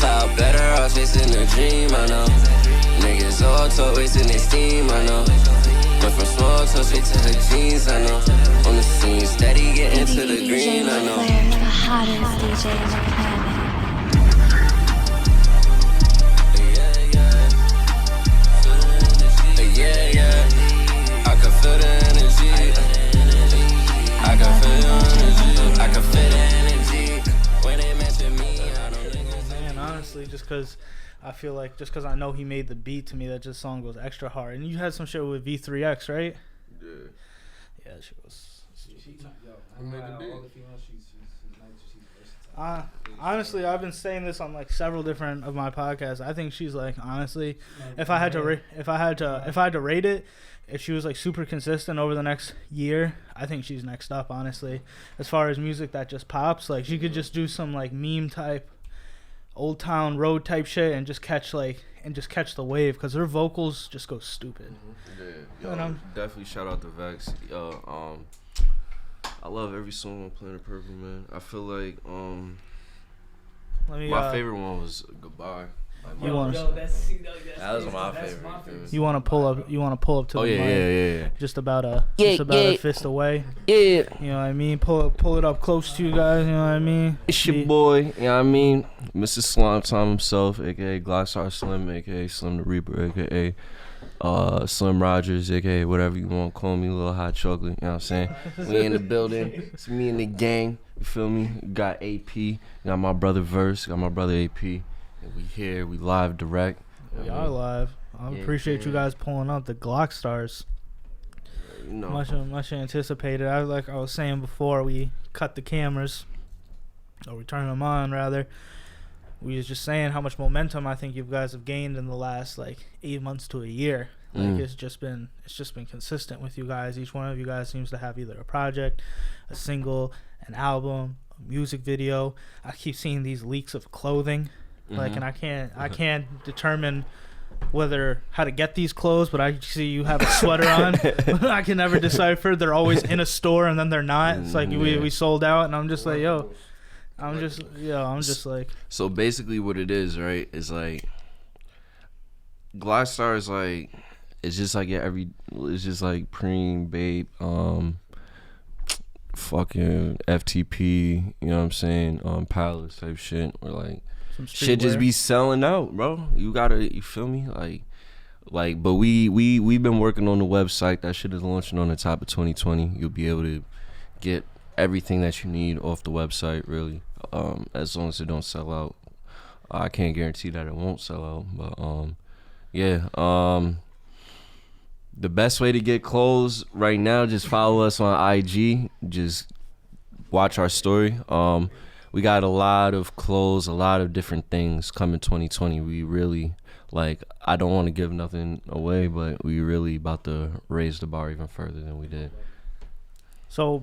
top better off chasing a dream, I know. Niggas all talk, wasting their steam, I know. Went from small talk straight to the jeans, I know. On the scene, steady getting to the green, I know. The hottest DJ on the planet. Yeah, I can feel the energy. I can feel the energy. I can feel the energy. When they mention me, I know niggas. Man, honestly, just because I feel like, just because I know he made the beat, to me, that just song goes extra hard. And you had some shit with V3X, right? Yeah. Yeah, that shit was. Who made the beat? Honestly, I've been saying this on like several different of my podcasts. I think she's like, honestly, if I had to rate it, if she was like super consistent over the next year, I think she's next up. Honestly, as far as music that just pops, like she could just do some like meme type, Old Town Road type shit and just catch the wave, because her vocals just go stupid. Yeah, yo, definitely shout out to Vex. Yo, I love every song on Planet Purple, man. I feel like my favorite one was Goodbye. That was my favorite. You want to pull up to the mic. Yeah. Just about a fist away. Yeah. You know what I mean? Pull it up close to you guys, you know what I mean? It's your boy, you know what I mean? Mr. Slime Time himself, aka GlockStar Slim, aka Slim the Reaper, aka Slim Rogers, aka whatever you want to call me, little hot chocolate, you know what I'm saying? We in the building, it's me and the gang, you feel me? Got AP, got my brother Verse, got my brother AP, and we here, we live direct. We are live. I appreciate you guys pulling up the GlockStars. You know. Much anticipated. I was saying before we cut the cameras, or we turn them on rather, we was just saying how much momentum I think you guys have gained in the last like 8 months to a year. Like it's just been consistent with you guys. Each one of you guys seems to have either a project, a single, an album, a music video. I keep seeing these leaks of clothing, like, and I can't determine how to get these clothes, but I see you have a sweater on. I can never decipher. They're always in a store and then they're not. It's like we sold out, and I'm just like, I'm just like. So basically, what it is, right, is like GlockStar is like, it's just like it's just like Preem, Babe, fucking FTP, you know what I'm saying, Palace type shit, or like shit just be selling out, bro. You feel me, like, but we've been working on the website. That shit is launching on the top of 2020. You'll be able to get everything that you need off the website, really, as long as it don't sell out. I can't guarantee that it won't sell out, but the best way to get clothes right now, just follow us on IG, just watch our story. We got a lot of clothes, a lot of different things coming 2020. We really, like, I don't want to give nothing away, but we really about to raise the bar even further than we did. So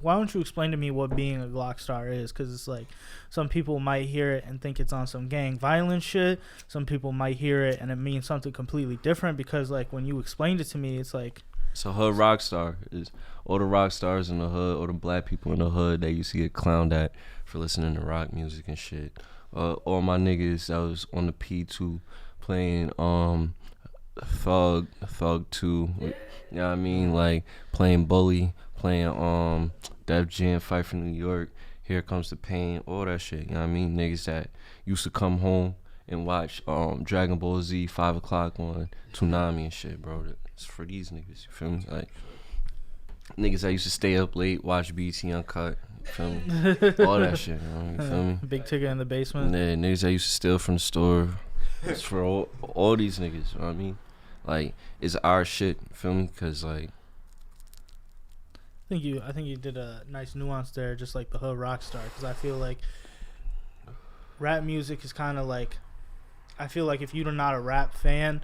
why don't you explain to me what being a GlockStar is? Because it's like, some people might hear it and think it's on some gang violence shit. Some people might hear it and it means something completely different, because like when you explained it to me, it's like, it's a hood rock star. Is all the rock stars in the hood, or the black people in the hood, they used to get clowned at for listening to rock music and shit. All my niggas that was on the P2 playing Thug 2, you know what I mean? Like playing Bully, playing Def Jam, Fight for New York, Here Comes the Pain, all that shit, you know what I mean? Niggas that used to come home and watch Dragon Ball Z 5 o'clock on Toonami and shit, bro. It's for these niggas, you feel me? Like niggas that used to stay up late, watch BT Uncut, you feel me? All that shit, you feel me? Big ticket in the basement. Yeah, niggas that used to steal from the store. It's for all these niggas, you know what I mean? Like, it's our shit, you feel me? Cause like, I think you did a nice nuance there, just like the hood rock star, because I feel like rap music is kind of like, I feel like if you're not a rap fan,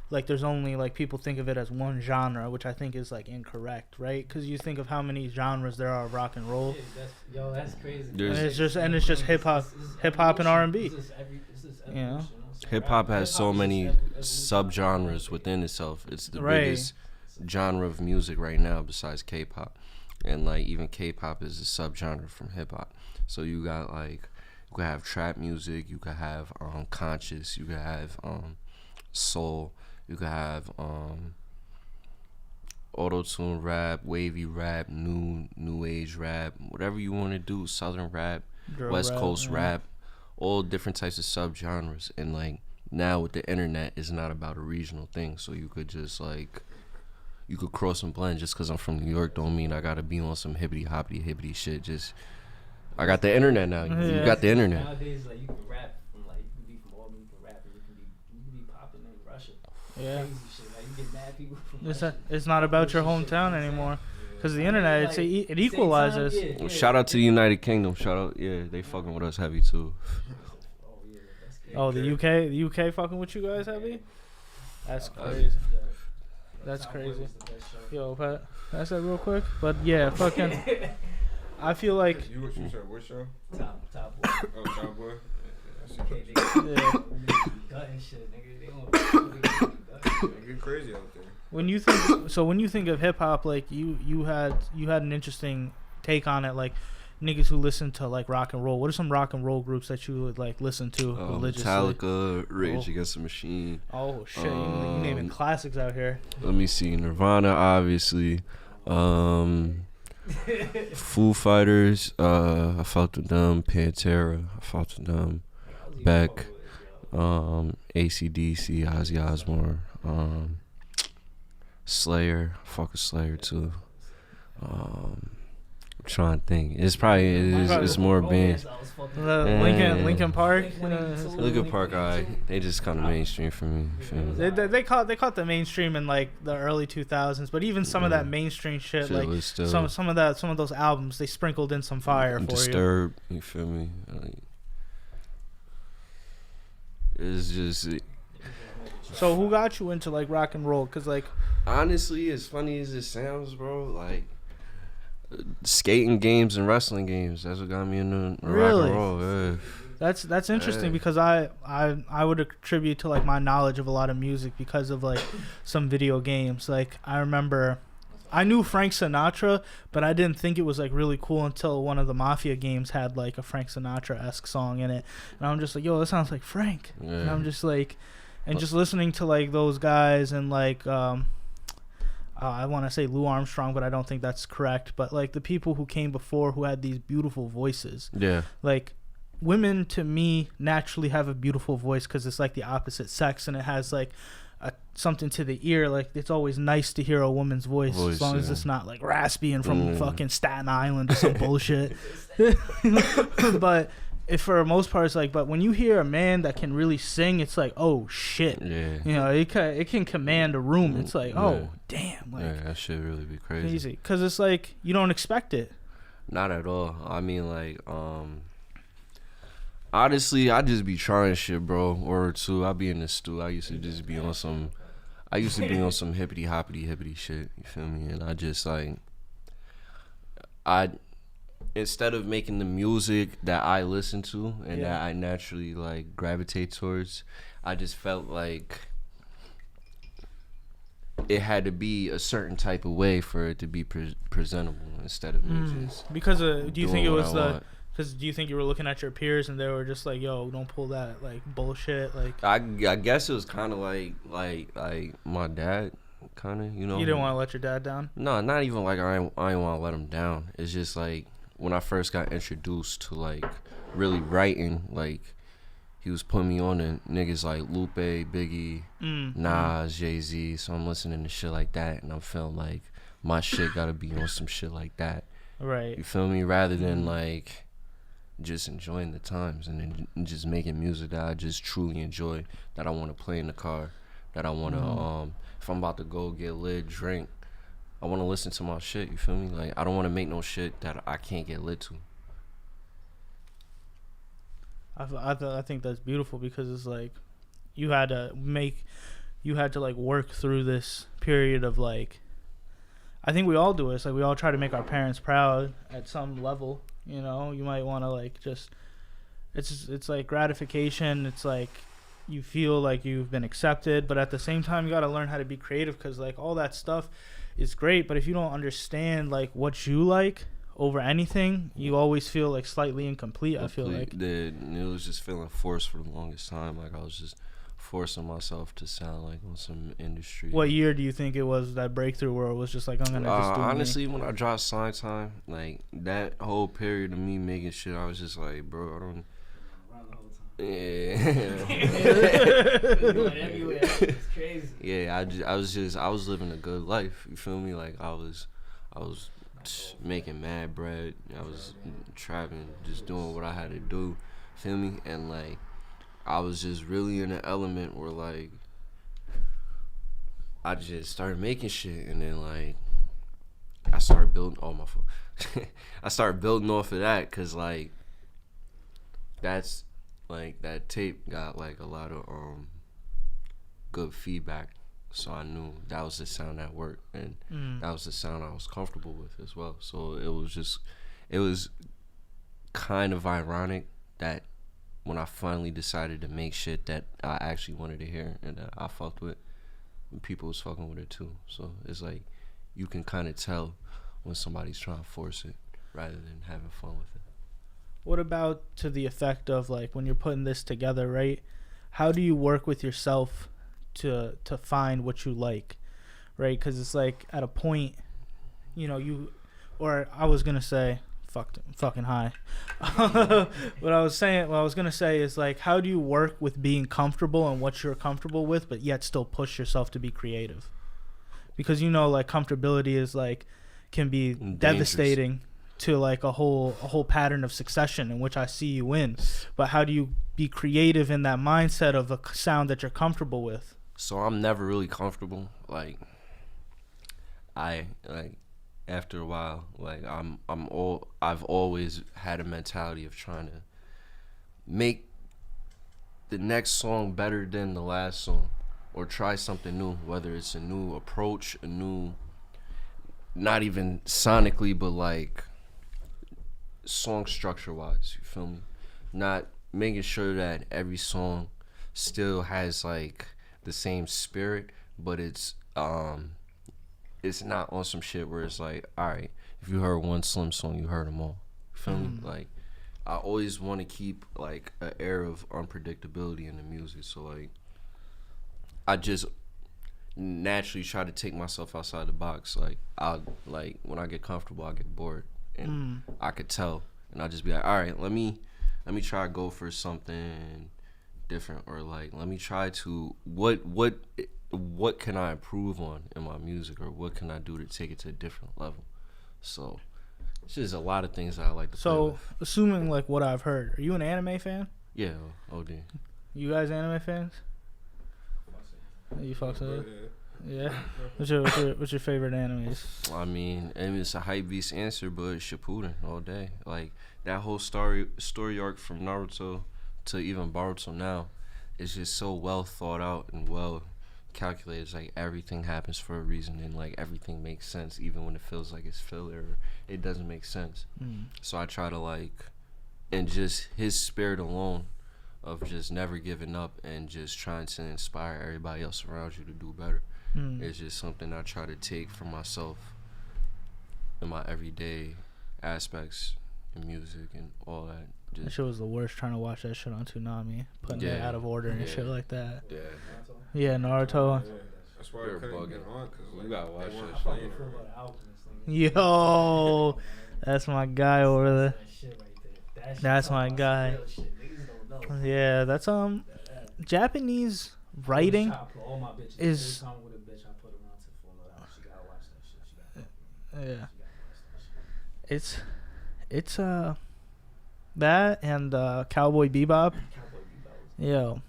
like there's only like, people think of it as one genre, which I think is like incorrect, right? Because you think of how many genres there are of rock and roll. That's crazy. And it's just hip hop and R&B. You know, hip hop has so many subgenres within itself. It's the biggest genre of music right now besides K-pop, and like even K-pop is a subgenre from hip hop. So you got like You could have trap music. You could have conscious. You could have soul. You could have auto-tune rap, wavy rap, new age rap, whatever you want to do. Southern rap, Drill West rap, Coast yeah. rap, all different types of subgenres. And like now with the internet, it's not about a regional thing. So you could just like, you could cross and blend. Just because I'm from New York don't mean I gotta be on some hibbity shit. Just I got the internet now. You got the internet. Nowadays, like you can rap from like you can be from Albany, you can rap, and you can be popping in Russia. Yeah. Crazy shit. Like you get mad people from Russia. It's not about your hometown anymore. Because the internet, it equalizes. Same time, Well, shout out to the United Kingdom. Shout out, yeah, they fucking with us heavy too. Oh yeah, that's crazy. Oh, the UK fucking with you guys heavy? That's crazy. That's crazy. Yo, Pat, that's that real quick. But yeah, fucking. I feel like. You said what show? Top boy. Oh, Top Boy. Yeah. Gutting shit, nigga. They don't Get crazy out there. When you think of hip hop, like you had an interesting take on it, like niggas who listen to like rock and roll. What are some rock and roll groups that you would like listen to religiously? Metallica, Rage Against the Machine. Oh shit, you naming classics out here. Let me see, Nirvana, obviously. Foo Fighters, I fucked with them. Pantera, I fucked with them. Beck, AC/DC, Ozzy Osbourne, Slayer, fuck with Slayer too. I'm trying to think. It's probably it's more bands. Linkin Park. Linkin Park, they just kind of mainstream for me. Feel me? They caught the mainstream in like the early 2000s, but even some of that mainstream shit, like was still some of those albums, they sprinkled in some fire for Disturbed, you feel me? Like, it's just So who got you into like rock and roll? Cause like honestly, as funny as it sounds, bro, like skating games and wrestling games. That's what got me into rock and roll. Yeah. that's interesting because I would attribute to like my knowledge of a lot of music because of like some video games. Like I remember I knew Frank Sinatra, but I didn't think it was like really cool until one of the Mafia games had like a Frank Sinatra-esque song in it, and I'm just like, yo, that sounds like Frank. Yeah. And I'm just like, and just listening to like those guys and like I want to say Lou Armstrong, but I don't think that's correct. But like the people who came before who had these beautiful voices. Yeah. Like women to me naturally have a beautiful voice because it's like the opposite sex and it has like something to the ear. Like it's always nice to hear a woman's voice as long as it's not like raspy and from fucking Staten Island or some bullshit. But if for the most part it's like, but when you hear a man that can really sing, it's like, oh shit. Yeah. You know, it can command a room. It's like, oh damn, like yeah, that shit really be crazy. Because it's like you don't expect it. Not at all. I mean, like, honestly, I just be trying shit, bro. Or two, I be in the stew. I used to just be on some hippity hoppity shit. You feel me? And I just like, instead of making the music that I listen to and that I naturally like gravitate towards, I just felt like it had to be a certain type of way for it to be presentable instead of me just because do you think it was because do you think you were looking at your peers and they were just like, yo, don't pull that like bullshit? Like I guess it was kind of like my dad, kind of, you know. You didn't want to let your dad down? No, not even like I ain't want to let him down. It's just like when I first got introduced to like really writing, like he was putting me on to niggas like Lupe, Biggie, Nas, Jay-Z. So I'm listening to shit like that and I'm feeling like my shit gotta be on some shit like that. Right. You feel me? Rather than like just enjoying the times and then just making music that I just truly enjoy, that I want to play in the car, that I want to, if I'm about to go get lit, drink, I want to listen to my shit, you feel me? Like, I don't want to make no shit that I can't get lit to. I think that's beautiful because it's like you had to like work through this period of like, I think we all do it. It's like we all try to make our parents proud at some level. You know, you might want to like just, it's like gratification. It's like you feel like you've been accepted, but at the same time you got to learn how to be creative because like all that stuff is great, but if you don't understand like what you like over anything, you always feel like slightly incomplete. I feel like it was just feeling forced for the longest time. Like I was just forcing myself to sound like on some industry. What year do you think it was that breakthrough where it was just like, I'm gonna just do honestly, when I dropped Sign Time, like that whole period of me making shit, I was just like, bro, I don't. Yeah. It's crazy. Yeah, I was living a good life. You feel me? Like I was making mad bread. I was trapping, just doing what I had to do. Feel me? And like I was just really in an element where like I just started making shit, and then like I started building. Oh my phone. I started building off of that, cause like that's like that tape got like a lot of good feedback. So I knew that was the sound that worked, and that was the sound I was comfortable with as well. So it was kind of ironic that when I finally decided to make shit that I actually wanted to hear and that I fucked with, people was fucking with it too. So it's like you can kind of tell when somebody's trying to force it rather than having fun with it. What about to the effect of like when you're putting this together, right? How do you work with yourself to find what you like, right? Because it's like at a point, you know, I was gonna say, fucking high. What I was gonna say is like, how do you work with being comfortable and what you're comfortable with, but yet still push yourself to be creative? Because you know, like comfortability is like can be Dangerous. Devastating to like a whole pattern of succession in which I see you in. But how do you be creative in that mindset of a sound that you're comfortable with? So I'm never really comfortable. Like after a while, like I've always had a mentality of trying to make the next song better than the last song, or try something new, whether it's a new approach, a new, not even sonically, but like song structure wise, you feel me? Not making sure that every song still has like the same spirit, but it's not on some shit where it's like, all right, if you heard one Slim song, you heard them all. You feel me? Like I always want to keep like an air of unpredictability in the music, so like I just naturally try to take myself outside the box. Like when I get comfortable, I get bored, and I could tell, and I'll just be like, all right, let me try to go for something different, or like let me try to what can I improve on in my music, or what can I do to take it to a different level. So it's just a lot of things that I like to play with. Assuming like what I've heard, are you an anime fan? Yeah, OD. You guys anime fans? You fucks with it? Yeah. What's your favorite animes? I mean, it's a hype beast answer, but Shippuden all day. Like that whole story arc from Naruto to even Boruto now is just so well thought out and well calculated. It's like everything happens for a reason, and like everything makes sense, even when it feels like it's filler or it doesn't make sense. So I try to like, and just his spirit alone of just never giving up and just trying to inspire everybody else around you to do better. It's just something I try to take for myself in my everyday aspects in music and all that. That shit was the worst, trying to watch that shit on Toonami, putting it out of order and shit like that. Yeah, Naruto. That's why I couldn't get on, because You gotta watch they weren't that playing it. Yo, that's my guy over there. That's my guy. Yeah, that's Japanese writing is. Yeah, it's that and Cowboy Bebop. Yo,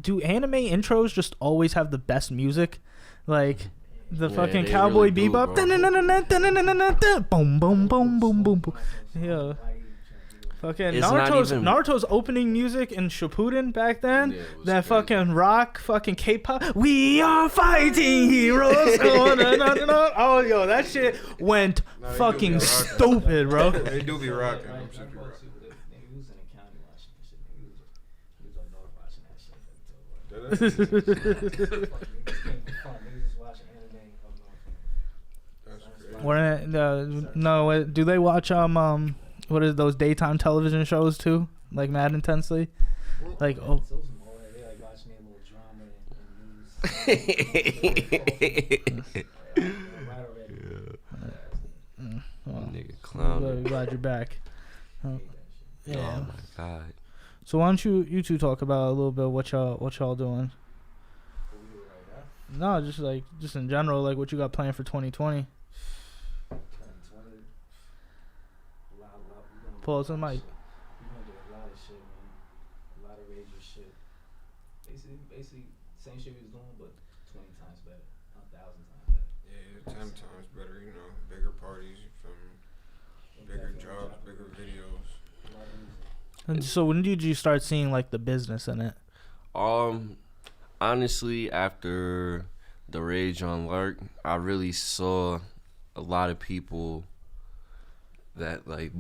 do anime intros just always have the best music? Like the fucking Cowboy really do, Bebop. Boom, boom, boom, boom, boom, boom. Yeah. Fucking Naruto's opening music in Shippuden back then, that crazy. Fucking rock, fucking K-pop. We are fighting heroes. Oh, yo, that shit went fucking stupid, bro. They do be rocking. No, do they watch what is those daytime television shows too, like Mad Intensely? Like They like watching their little drama and Nigga clown. Glad you're back. Yeah. Oh my god. So why don't you two talk about a little bit what y'all doing? No, just in general, like what you got planned for 2020. Pull out the mic. We're gonna do a lot of shit, man. A lot of major shit. Basically, same shit we was doing, but 20 times better, 1,000 times better. Yeah, 10 times better. You know, bigger parties, you feel me? Bigger jobs, bigger videos. And so when did you start seeing like the business in it? Honestly, after the rage on Lark, I really saw a lot of people that like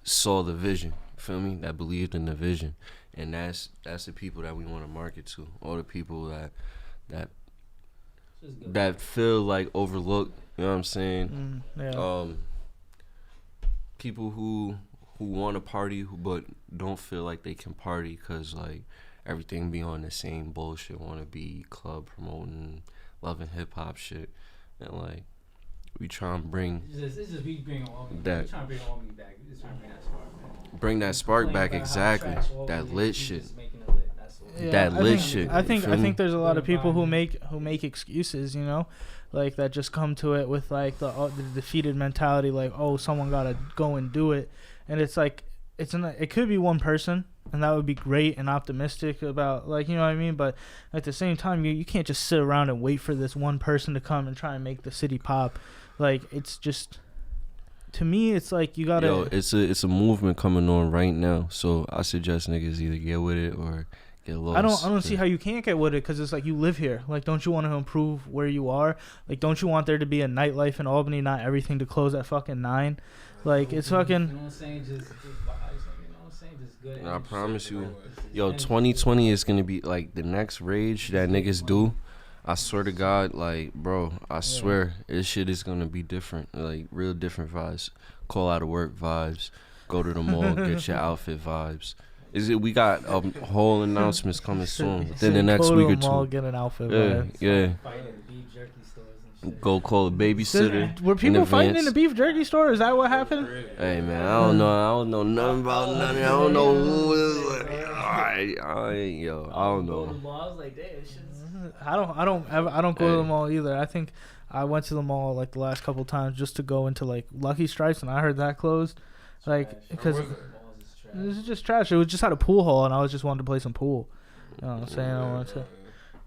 saw the vision, feel me? That believed in the vision, and that's the people that we want to market to. All the people that feel like overlooked. You know what I'm saying? Yeah. People who want to party but don't feel like they can party because like everything be on the same bullshit. Want to be club promoting, loving hip hop shit, and like. We try and bring we bring Albany that. We trying to bring Albany back. We just trying to bring that spark back. Bring that spark back, exactly. That lit shit. Yeah, that lit shit. I think there's a lot of people who make excuses, you know, like that just come to it with like the defeated mentality, like, oh, someone gotta go and do it, and it's like it could be one person, and that would be great and optimistic about, like, you know what I mean, but at the same time you can't just sit around and wait for this one person to come and try and make the city pop. Like, it's just, to me, it's like you gotta. Yo, it's a movement coming on right now. So I suggest niggas either get with it or get lost. I don't see how you can't get with it, because it's like you live here. Like, don't you want to improve where you are? Like, don't you want there to be a nightlife in Albany, not everything to close at fucking 9? Like, it's fucking. You know what I'm saying? Just vibes. You know what I'm saying? Just good. And I promise you, yo, 2020 is gonna be like the next rage that niggas do. I swear to God, like, bro, I swear this shit is gonna be different, like real different vibes. Call out of work vibes, go to the mall, get your outfit vibes. We got whole announcements coming soon within the next week or two. Mall, get an outfit vibes. Yeah. Go call a babysitter. Were people fighting in the beef jerky store? Is that what happened? Hey man, I don't know nothing about nothing. I don't know who is. I don't know. I don't go to the mall either. I think I went to the mall like the last couple times just to go into like Lucky Strikes, and I heard that closed. Like, because it was just trash. It was just had a pool hall, and I was just wanted to play some pool. You know what I'm saying? I wanted to,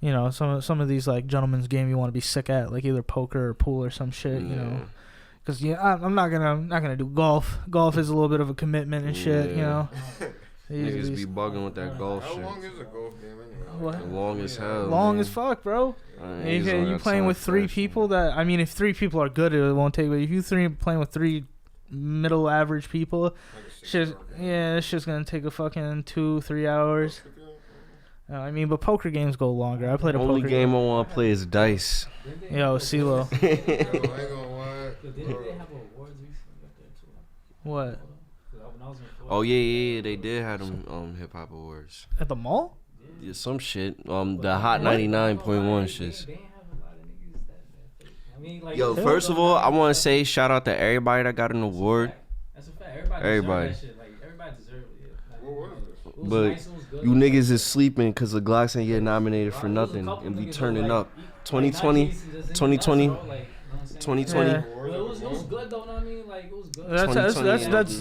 you know, some of these like gentlemen's game you want to be sick at, like either poker or pool or some shit. You know, because I'm not gonna do golf. Golf is a little bit of a commitment and shit. You know. Niggas be bugging with that golf shit. How long is a golf game anyway? What? Long as hell. Long man. as fuck, bro. You playing time with 3 fast, people that, I mean, if 3 people are good, it won't take. But if you playing with 3 middle average people, it's just gonna take a fucking 2-3 hours. I mean, but poker games go longer. I played a only poker game I want to play is dice. Yo, CeeLo. Yo, I ain't gonna lie. Did they have awards recently up there too? What? Oh yeah, they did have them hip hop awards At the mall? Yeah, some shit. The Hot 99.1 shits. Yo, first of all, I want to say shout out to everybody that got an award. That's a fact. Everybody. Everybody deserves it. What was This. But you niggas is sleeping because the Glocks ain't get nominated for nothing and be turning up. 2020. 2020. Yeah. It was good though, know what I mean? Like, it was good. That's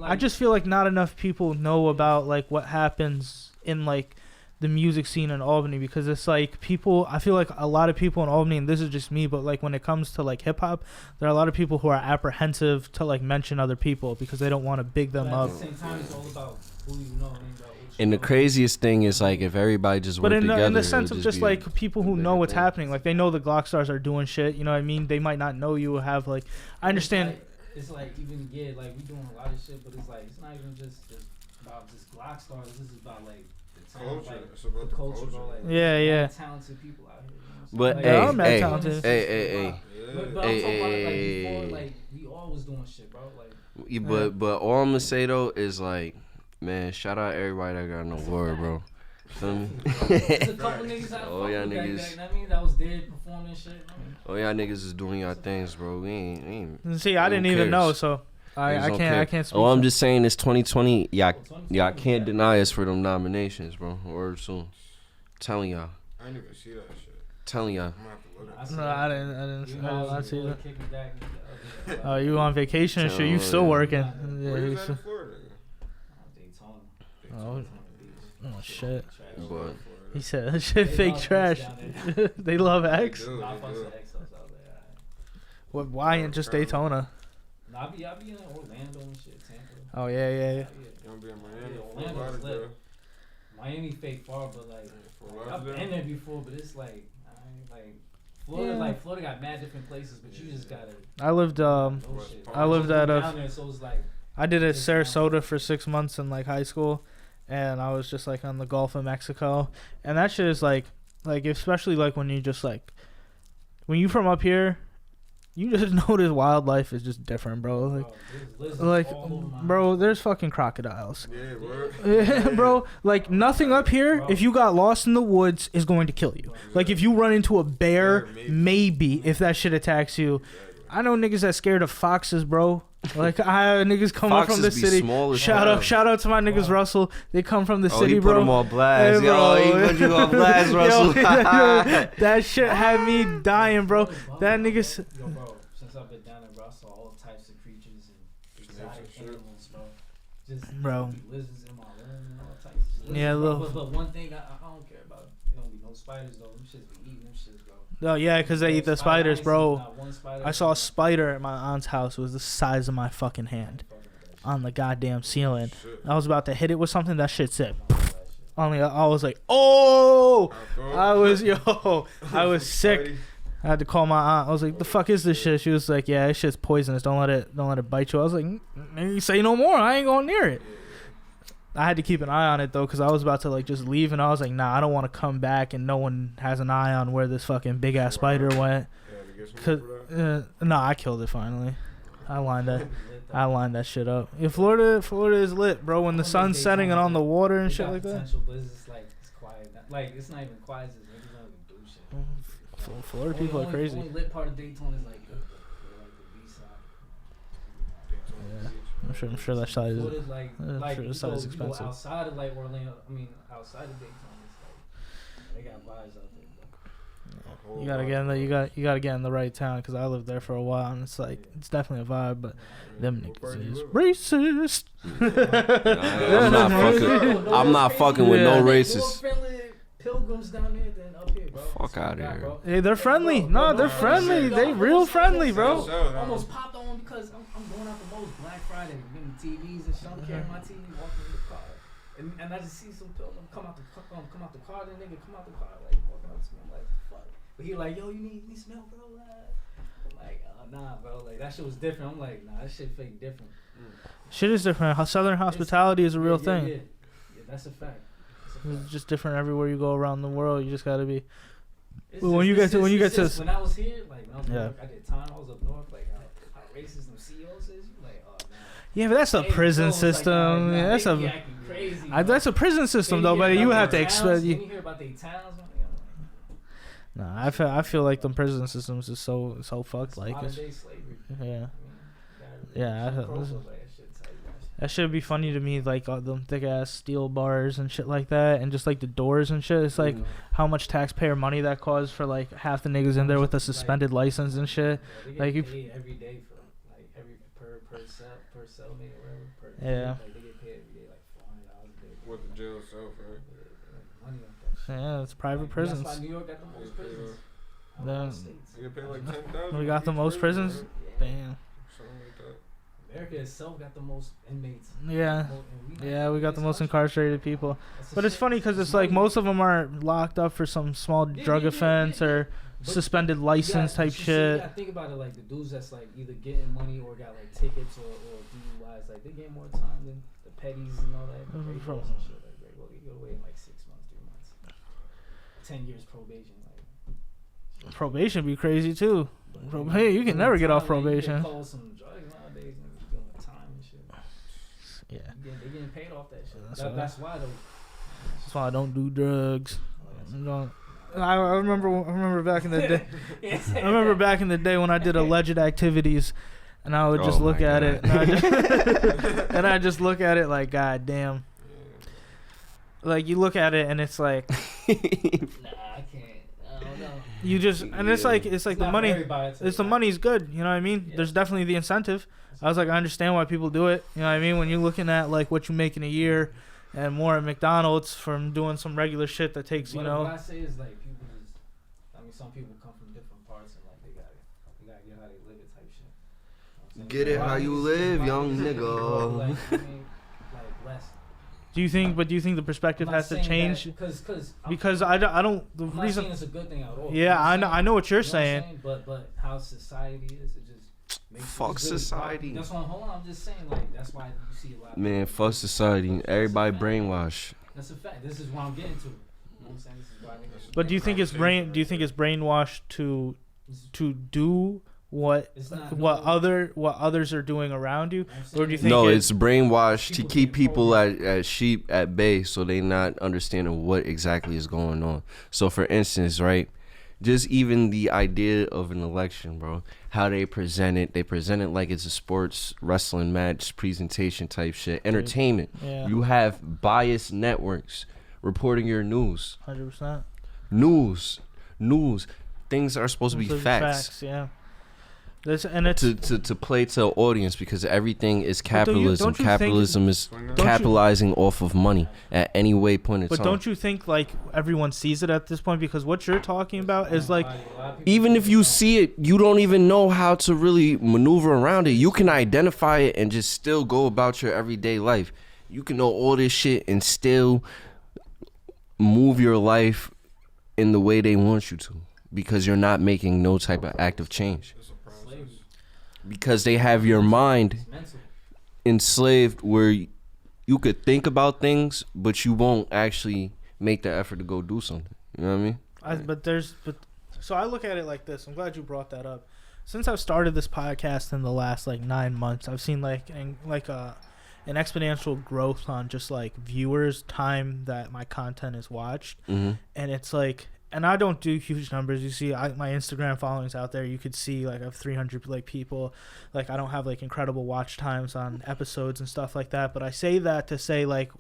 I just feel like not enough people know about like what happens in like the music scene in Albany, because it's like I feel like a lot of people in Albany, and this is just me, but like when it comes to like hip hop, there are a lot of people who are apprehensive to like mention other people because they don't want to big them up. At the same time, it's all about who you know. And the craziest thing is like if everybody just worked together. But in the sense of just like people who know what's happening, like they know the GlockStars are doing shit. You know what I mean? They might not know you have like. I understand. It's like even like we doing a lot of shit, but it's like it's not even just about just GlockStars. This is about like the talent, culture. like It's about the culture, bro. Like, yeah. talented people out here. You know But Like, hey, I'm mad hey, talented. hey. But I'm talking about like before, like we all was doing shit, bro. Like, Yeah, but all I'm gonna say though is like, man, shout out everybody that got an award, bro. Feel me? there's a couple niggas that Oh, y'all niggas. I mean, that was there performing shit. I mean, Oh y'all niggas is doing y'all things, bro. We ain't. See, I didn't Who even know, cares? so I Niggas don't can't care. speak. Oh, I'm for- just saying it's 2020. Y'all 2020, can't yeah. deny us for them nominations, bro. Or soon. Telling y'all. I didn't even see that shit. Telling y'all. I'm gonna have to look at see No, that. I didn't You know, I see that. kicking back. Oh, you on vacation and shit? You still Yeah. working? Where Yeah, you you at still- in Florida? Daytona. Oh, Daytona Beach. oh shit. But He said that shit They fake love X trash. down there. They love X. They do, Nah, I they fucks do. with X out there. What? Why in just Daytona? Nah, I be in Orlando and shit, Tampa. Oh yeah, yeah, yeah. You gonna be in Miami? Yeah, Fort Orlando's Lauderdale. lit. Miami fake far, but like Fort I've Lauderdale. been there before, but it's like I ain't like Florida. Yeah. Like Florida got mad different places, but you just gotta. I lived No West shit. Palm. I lived Just at go a- down there, so it's like I did at Sarasota for 6 months in like high school, and I was just like on the Gulf of Mexico, and that shit is like especially like when you just like when you from up here, you just notice wildlife is just different, bro. Like there's lizards like all over my bro, there's fucking crocodiles. Yeah, word. Yeah, bro, like nothing up here, Bro. if you got lost in the woods, is going to kill you. Like if you run into a bear, Yeah, maybe if that shit attacks you. I know niggas that scared of foxes, bro. Like niggas come up from the Foxes be city. small as Shout hell. out to my niggas Russell. They come from the Oh, city, he bro. put them on blast. Hey, Yo, bro. he put you on blast, Yo, Russell. that shit had me dying, bro. That niggas. Yo, bro, since I've been down there, bro, I saw all types of creatures and exotic animals, bro. Just Bro. lizards in my room and all types of lizards, Yeah, bro. little- But one thing I don't care about, there don't be no spiders though. Them shits be eating them shits, bro. Oh yeah, cause they eat the spiders, bro. I saw a a spider at my aunt's house. It was the size of my fucking hand on the goddamn ceiling. I was about to hit it with something. That shit said. Only I was like, oh, I was sick. I had to call my aunt. I was like, the fuck is this shit? She was like, yeah, this shit's poisonous. Don't let it bite you. I was like, you say no more. I ain't going near it. I had to keep an eye on it though, cause I was about to like just leave, and I was like, nah, I don't want to come back and no one has an eye on where this fucking big ass spider went. Cause nah, I killed it finally. I lined that shit up. Yeah, Florida is lit, bro. When the sun's setting and on the water and shit like that. Potential, but it's just like it's quiet. Like it's not even quiet. It's just niggas don't even do shit. Florida people are crazy. Only lit part of Daytona is like the B side. Yeah. I'm sure that side is. Florida's like, I'm sure you the side is go expensive. outside of like Orlando. I mean, outside of Daytona, it's like they got vibes out there. Bro. You gotta get in the right town, cause I lived there for a while, and it's like it's definitely a vibe, but them niggas is racist. I'm not fucking with no Yeah. racists. More friendly pilgrims down there than up here, bro. Fuck outta here. Bro. Hey, they're friendly. No, they're friendly. They real friendly, bro. Almost popped on because I'm going out the most Black Friday, getting TVs and shit. I'm carrying my TV, walking in the car, and I just see some pilgrim come out the car. Then nigga come out the car like walking up to me. I'm like, fuck. But he like, yo, you need some help, bro? I'm like, nah, bro. Like that shit was different. I'm like, nah, that shit fake different. Shit is different. Southern hospitality is a real thing. Yeah, that's a fact. It's just different everywhere you go around the world. You just gotta be. It's When you get to when I was here, like when I was Yeah. York, I did time. I was up north, like how racist them CEOs is. You like, oh man. Yeah, but that's a Hey, prison bro, it's system. Like, Yeah, that's they be a. acting crazy, That's a prison system though, but you have to expect. When you hear about their towns, Nah, I feel like the prison systems is so fucked. Like, modern it's, day slavery. yeah, I Yeah, mean, I- crossover, that shit tight, man. that should be funny to me. Like all them thick ass steel bars and shit like that, and just like the doors and shit. It's like how much taxpayer money that costs for like half the niggas in there with a suspended license and shit. Yeah, they get Like, you- paid every day for like every per cellmate or whatever. Yeah. Like, they get paid every day like $400 a day. What the jail itself, right? Money on that shit. Yeah, it's private Like, prisons. That's why New York got the most prisons. out of Then- all states. You get paid like 10,000. We got the most prisons. Yeah. Damn. Something like that. America itself got the most inmates. Yeah. Yeah, we got the most incarcerated people. That's a But it's shame. funny because it's like money. most of them are locked up for some small drug offense or But suspended license type shit. Yeah, think about it like the dudes that's like either getting money or got like tickets or DUIs. Like they get more time than the petties and all that. The Mhm. great boys and shit. Like great boy, you get away in like 6 months, 3 months, 10 years probation. Like Probation be crazy too. Hey, you can never get off You probation. get called some drugs nowadays, niggas doing time and shit. Yeah. They getting paid off that shit. That's That's why though. That's why I don't do drugs. I remember back in the day. I remember back in the day when I did alleged activities, and I would just look at it, and I just look at it like, God damn. Like you look at it and it's like, Nah, I can't. I don't know. you just and it's like the money. It's the money's good. You know what I mean? Yeah. There's definitely the incentive. I was like, I understand why people do it. You know what I mean? When you're looking at like what you make in a year, and more at McDonald's from doing some regular shit that takes, What I say is like people just. I mean, some people come from different parts and like they gotta get how they live it type shit. You know what I'm saying? Get it how you live, young nigga. Like, I mean, like less. Do you think the perspective has to change? Because I don't. The I'm not reason. saying it's a good thing at all. Yeah, I know what you're You know what I'm saying. But how society is, it just makes Fuck it's really society. That's why. Hold on, I'm just saying like that's why you see a lot. Man, fuck society. Everybody brainwashed. That's a fact. This is what I'm getting to. You know what I'm saying? This is why niggas. But do you think it's brainwashed to do what others are doing around you, or do you think No, it's brainwashed to keep people at sheep at bay, so they not understanding what exactly is going on. So for instance, right, just even the idea of an election, bro, how they present it like it's a sports wrestling match presentation type shit, entertainment. Yeah. You have biased networks reporting your news. 100%. News. Things are supposed to be facts. Yeah. And it's To play to the audience, because everything is don't capitalism. you think- Capitalism is capitalizing off of money at any way point in time. But don't you think like everyone sees it at this point? Because what you're talking about is like, Even if you see it, you don't even know how to really maneuver around it. You can identify it and just still go about your everyday life. You can know all this shit and still move your life in the way they want you to, because you're not making no type of active change. Because they have your mind enslaved where you could think about things, but you won't actually make the effort to go do something. You know what I mean? So I look at it like this. I'm glad you brought that up. Since I've started this podcast in the last like 9 months, I've seen an exponential growth on just like viewers, time that my content is watched. Mm-hmm. And it's like, and I don't do huge numbers. You see, my Instagram followings out there. You could see like I have 300 like people. Like I don't have like incredible watch times on episodes and stuff like that. But I say that to say like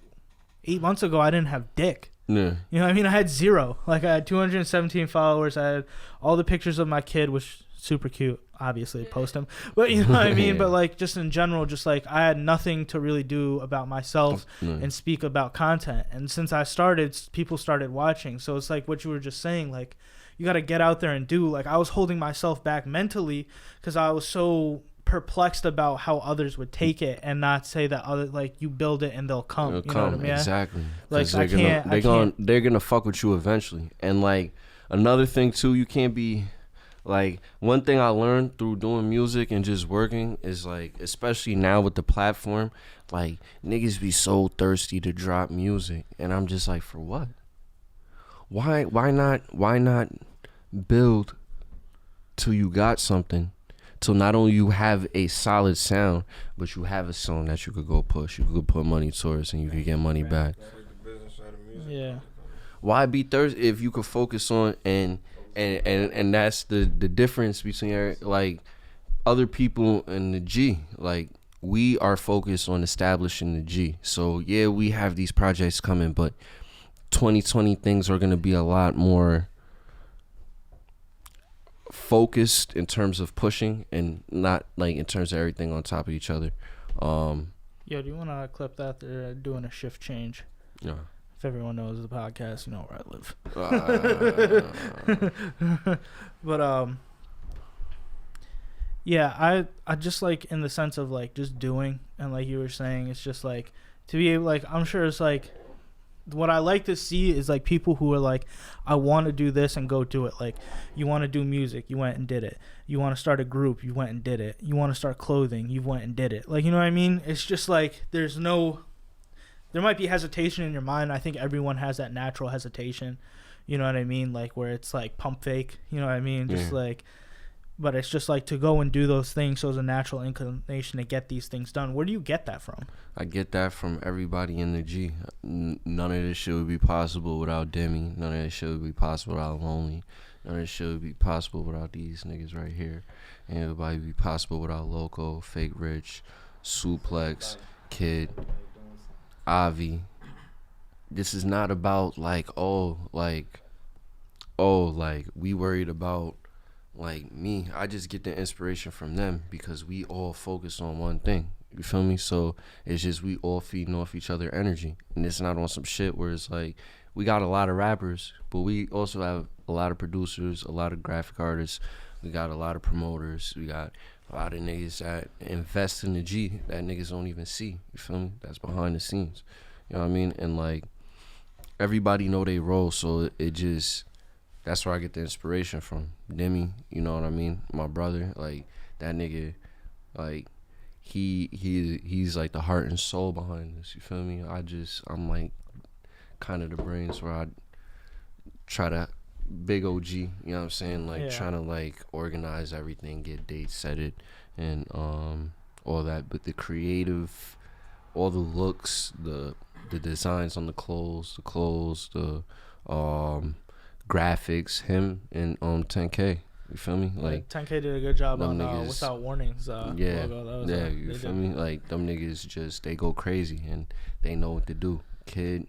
8 months ago I didn't have dick. Yeah. You know what I mean? I had 0. Like I had 217 followers. I had all the pictures of my kid, which super cute. Obviously, post him. But you know what I mean? Yeah. But like just in general, just like I had nothing to really do about myself and speak about content. And since I started, people started watching. So it's like what you were just saying, like you got to get out there and do. Like I was holding myself back mentally because I was so perplexed about how others would take it and not say that other like you build it and they'll come. Know what I mean? Exactly. Like They're gonna fuck with you eventually. And like another thing too, you can't be like, one thing I learned through doing music and just working is like, especially now with the platform, like niggas be so thirsty to drop music, and I'm just like, for what? Why not build till you got something, till not only you have a solid sound, but you have a song that you could go push, you could put money towards, and you could get money back. Yeah. Why be thirsty if you could focus on and that's the difference between like other people and the G. Like we are focused on establishing the G. So yeah, we have these projects coming, but 2020 things are gonna be a lot more focused in terms of pushing and not like in terms of everything on top of each other. Yo, do you want to clip that? They're doing a shift change. Yeah. If everyone knows the podcast, you know where I live. But yeah, I just like in the sense of like just doing, and like you were saying, it's just like to be able, like I'm sure it's like what I like to see is like people who are like, I want to do this and go do it. Like you want to do music, you went and did it. You want to start a group, you went and did it. You want to start clothing, you went and did it. Like, you know what I mean? It's just like there might be hesitation in your mind. I think everyone has that natural hesitation. You know what I mean? Like where it's like pump fake. You know what I mean? Just Yeah. like, but it's just like to go and do those things shows a natural inclination to get these things done. Where do you get that from? I get that from everybody in the G. None of this shit would be possible without Demi. None of this shit would be possible without Lonely. None of this shit would be possible without these niggas right here. And everybody would be possible without Loco, Fake Rich, Suplex, Kid, Avi. This is not about like we worried about like me. I just get the inspiration from them because we all focus on one thing. You feel me? So it's just we all feeding off each other energy. And it's not on some shit where it's like we got a lot of rappers, but we also have a lot of producers, a lot of graphic artists. We got a lot of promoters. We got a lot of niggas that invest in the G that niggas don't even see. You feel me? That's behind the scenes. You know what I mean? And like everybody know they role, so it just that's where I get the inspiration from. Demi, you know what I mean? My brother, like that nigga, like he's like the heart and soul behind this. You feel me? I'm like kind of the brains where I try to big OG. You know what I'm saying? Like trying to like organize everything, get dates set it, and all that. But the creative, all the looks, the designs on the clothes, the graphics, him and 10K. You feel me? Like 10K did a good job on niggas, Without Warnings. Yeah, logo. That was, yeah. You feel me? Like them niggas just they go crazy and they know what to do. Kid,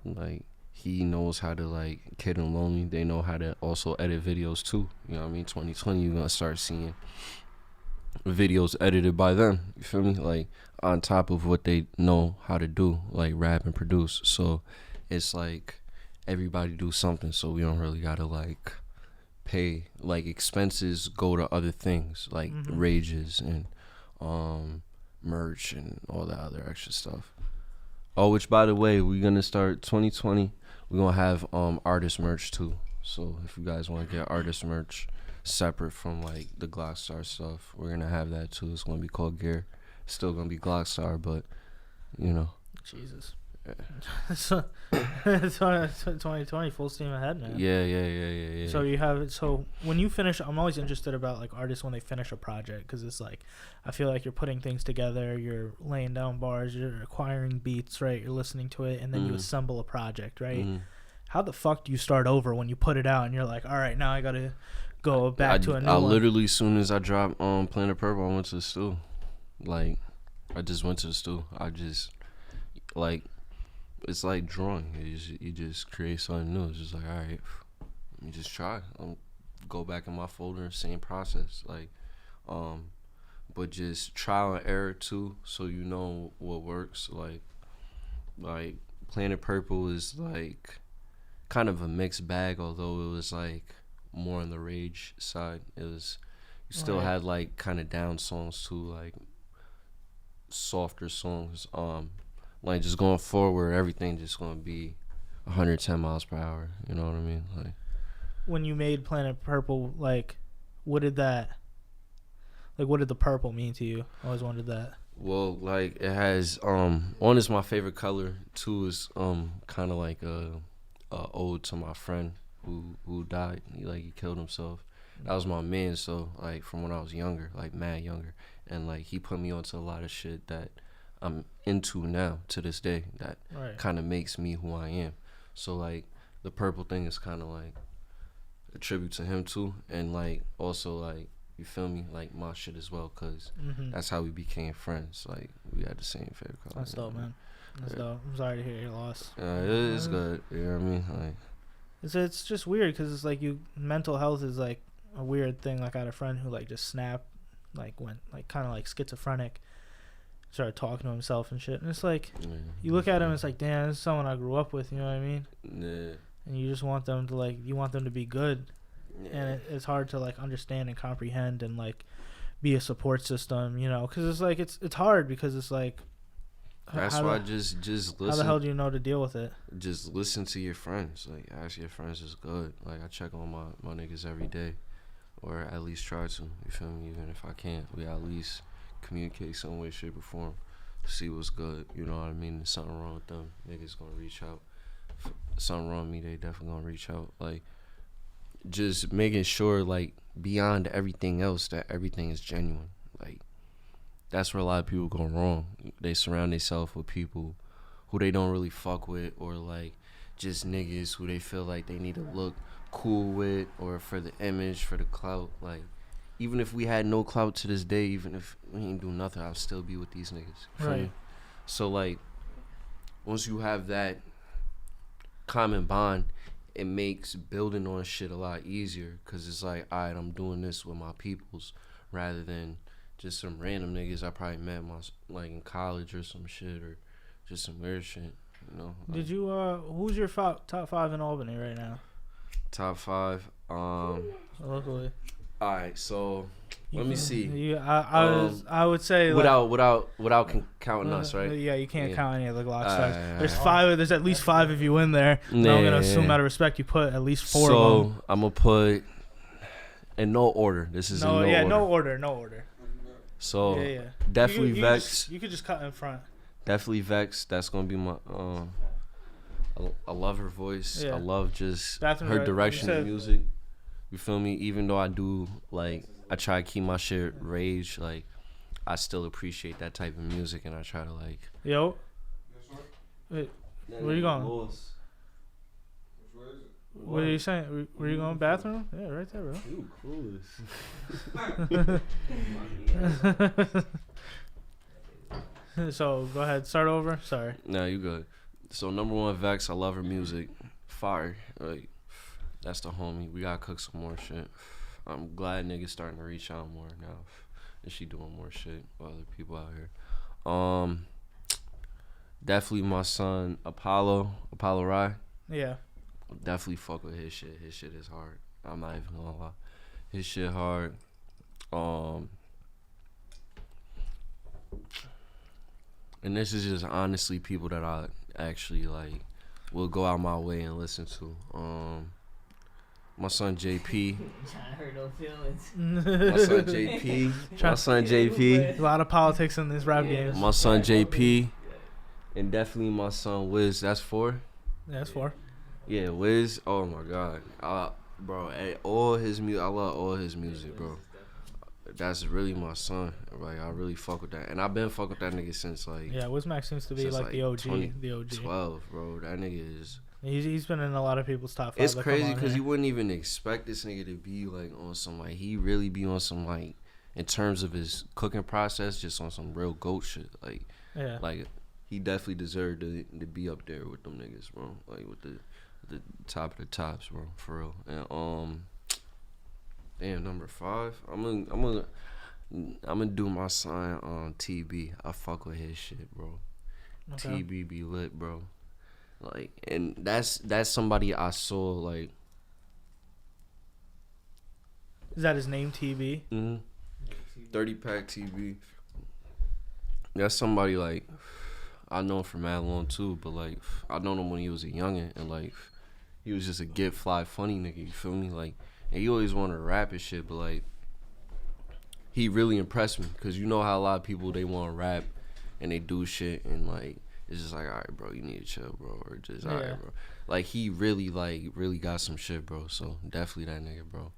like he knows how to like Kid and Lonely. They know how to also edit videos too. You know what I mean? 2020, you're gonna start seeing videos edited by them. You feel me? Like on top of what they know how to do, like rap and produce. So it's like everybody do something, so we don't really gotta like pay, like expenses go to other things like rages and merch and all that other extra stuff. Oh, which by the way, we're gonna start 2020, we're gonna have artist merch too. So if you guys want to get artist merch separate from like the GlockStar stuff, we're gonna have that too. It's gonna be called Gear. It's still gonna be GlockStar, but you know. Jesus. So 2020 full steam ahead, man. Yeah. So you have, so when you finish, I'm always interested about like artists when they finish a project, because it's like I feel like you're putting things together, you're laying down bars, you're acquiring beats, right? You're listening to it, and then you assemble a project, right? How the fuck do you start over when you put it out and you're like, all right, now I gotta go back to a new one? Literally, as soon as I dropped Planet Purple, I went to the stool. Like I just went to the stool. I just like, it's like drawing. You just create something new. It's just like, all right, let me just try. Go back in my folder, same process. Like, but just trial and error too, so you know what works. Like Planet Purple is like kind of a mixed bag, although it was like more on the rage side. It was, you still had like kind of down songs too, like softer songs. Like just going forward, everything just gonna be 110 miles per hour. You know what I mean? Like when you made Planet Purple, like what did the purple mean to you? I always wondered that. Well, like it has one is my favorite color. Two is kind of like a ode to my friend who died. He killed himself. That was my man. So like from when I was younger, like mad younger, and like he put me onto a lot of shit that I'm into now to this day that kind of makes me who I am. So like the purple thing is kind of like a tribute to him too, and like also like, you feel me, like my shit as well, cause that's how we became friends. Like we had the same favorite color. That's dope, man. That's dope. I'm sorry to hear your loss. It's good. You know what I mean? Like it's just weird, cause it's like mental health is like a weird thing. Like I had a friend who like just snapped, like went like kind of like schizophrenic. Started talking to himself and shit, and it's like you look at him, it's like, damn, this is someone I grew up with, you know what I mean? Yeah. And you just want them to be good, and it's hard to like understand and comprehend and like be a support system, you know? Because it's like it's hard, because it's like that's why just listen. How the hell do you know to deal with it? Just listen to your friends. Like ask your friends is good. Like I check on my niggas every day, or at least try to. You feel me? Even if I can't, we at least communicate some way, shape, or form, see what's good. You know what I mean? There's something wrong with them, niggas gonna reach out. something wrong with me, they definitely gonna reach out. Like, just making sure, like, beyond everything else, that everything is genuine. Like, that's where a lot of people go wrong. They surround themselves with people who they don't really fuck with, or like just niggas who they feel like they need to look cool with, or for the image, for the clout. Like, even if we had no clout to this day, even if we ain't do nothing, I'll still be with these niggas. Right. So like, once you have that common bond, it makes building on shit a lot easier, because it's like, all right, I'm doing this with my peoples, rather than just some random niggas I probably met like in college or some shit, or just some weird shit, you know. Like, Did you who's your top 5 in Albany right now? top 5. Locally. All right, so let me see. I would say without counting us, right? Yeah, you can't Yeah. count any of the Glockstars. There's 5. There's at least 5 of you in there. Yeah, I'm gonna assume out of respect you put at least 4 of them. So I'm gonna put in no order. This is in no order. No order. So Yeah. definitely you Vex. You could just cut in front. Definitely Vex. That's gonna be my. I love her voice. Yeah. I love just Bathroom her Right. direction You in said- music. You feel me? Even though I do, like, I try to keep my shit rage, like, I still appreciate that type of music, and I try to, like. Yo. Wait, where you going? What are you saying? Were you going bathroom? Yeah, right there, bro. You cool. So go ahead, start over. Sorry. Nah, you good. So number 1, Vex. I love her music. Fire. Like, that's the homie. We gotta cook some more shit. I'm glad niggas starting to reach out more now, and she doing more shit with other people out here. Definitely my son Apollo Rye. Yeah. Definitely fuck with his shit. His shit is hard. I'm not even gonna lie. His shit hard. And this is just honestly people that I actually like will go out my way and listen to. My son JP. Trying to hurt no feelings. My son JP. My son JP. A lot of politics in this rap game. My son JP. And definitely my son Wiz. That's 4. Yeah, that's 4. Yeah, Wiz. Oh my God. Bro, all his music. I love all his music, bro. That's really my son. Like, I really fuck with that. And I've been fuck with that nigga since, like. Yeah, Wizmac seems to be like the OG. The OG. 12, bro. That nigga is. He's been in a lot of people's top 5. It's crazy because you wouldn't even expect this nigga to be like on some, like, he really be on some, like, in terms of his cooking process, just on some real goat shit. Like, yeah. Like, he definitely deserved to be up there with them niggas, bro. Like, with the top of the tops, bro, for real. And damn, number 5. I'm gonna do my sign on TB. I fuck with his shit, bro. Okay. TB be lit, bro. Like, and that's somebody I saw, like. Is that his name, TB? 30-pack TB. That's somebody, like, I know him for mad long too, but, like, I known him when he was a youngin', and, like, he was just a get fly funny nigga, you feel me? Like, and he always wanted to rap and shit, but, like, he really impressed me, because you know how a lot of people, they want to rap and they do shit, and, like, it's just like, all right, bro, you need to chill, bro, or just, all right, bro. Like, he really got some shit, bro, so definitely that nigga, bro.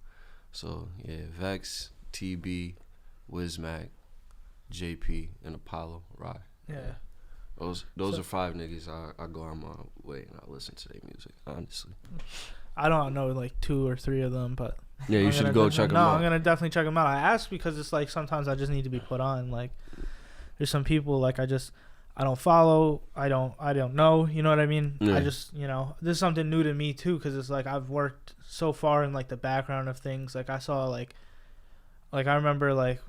So, yeah, Vex, TB, Wizmac, JP, and Apollo Rye. Yeah. Those are 5 niggas I go on my way and I listen to their music, honestly. I don't know, like, 2 or 3 of them, but yeah, you should go check them out. No, I'm gonna definitely check them out. I ask because it's like sometimes I just need to be put on. Like, there's some people like I don't follow. I don't know. You know what I mean? Yeah. I just, this is something new to me too, because it's like I've worked so far in like the background of things. Like I saw like I remember like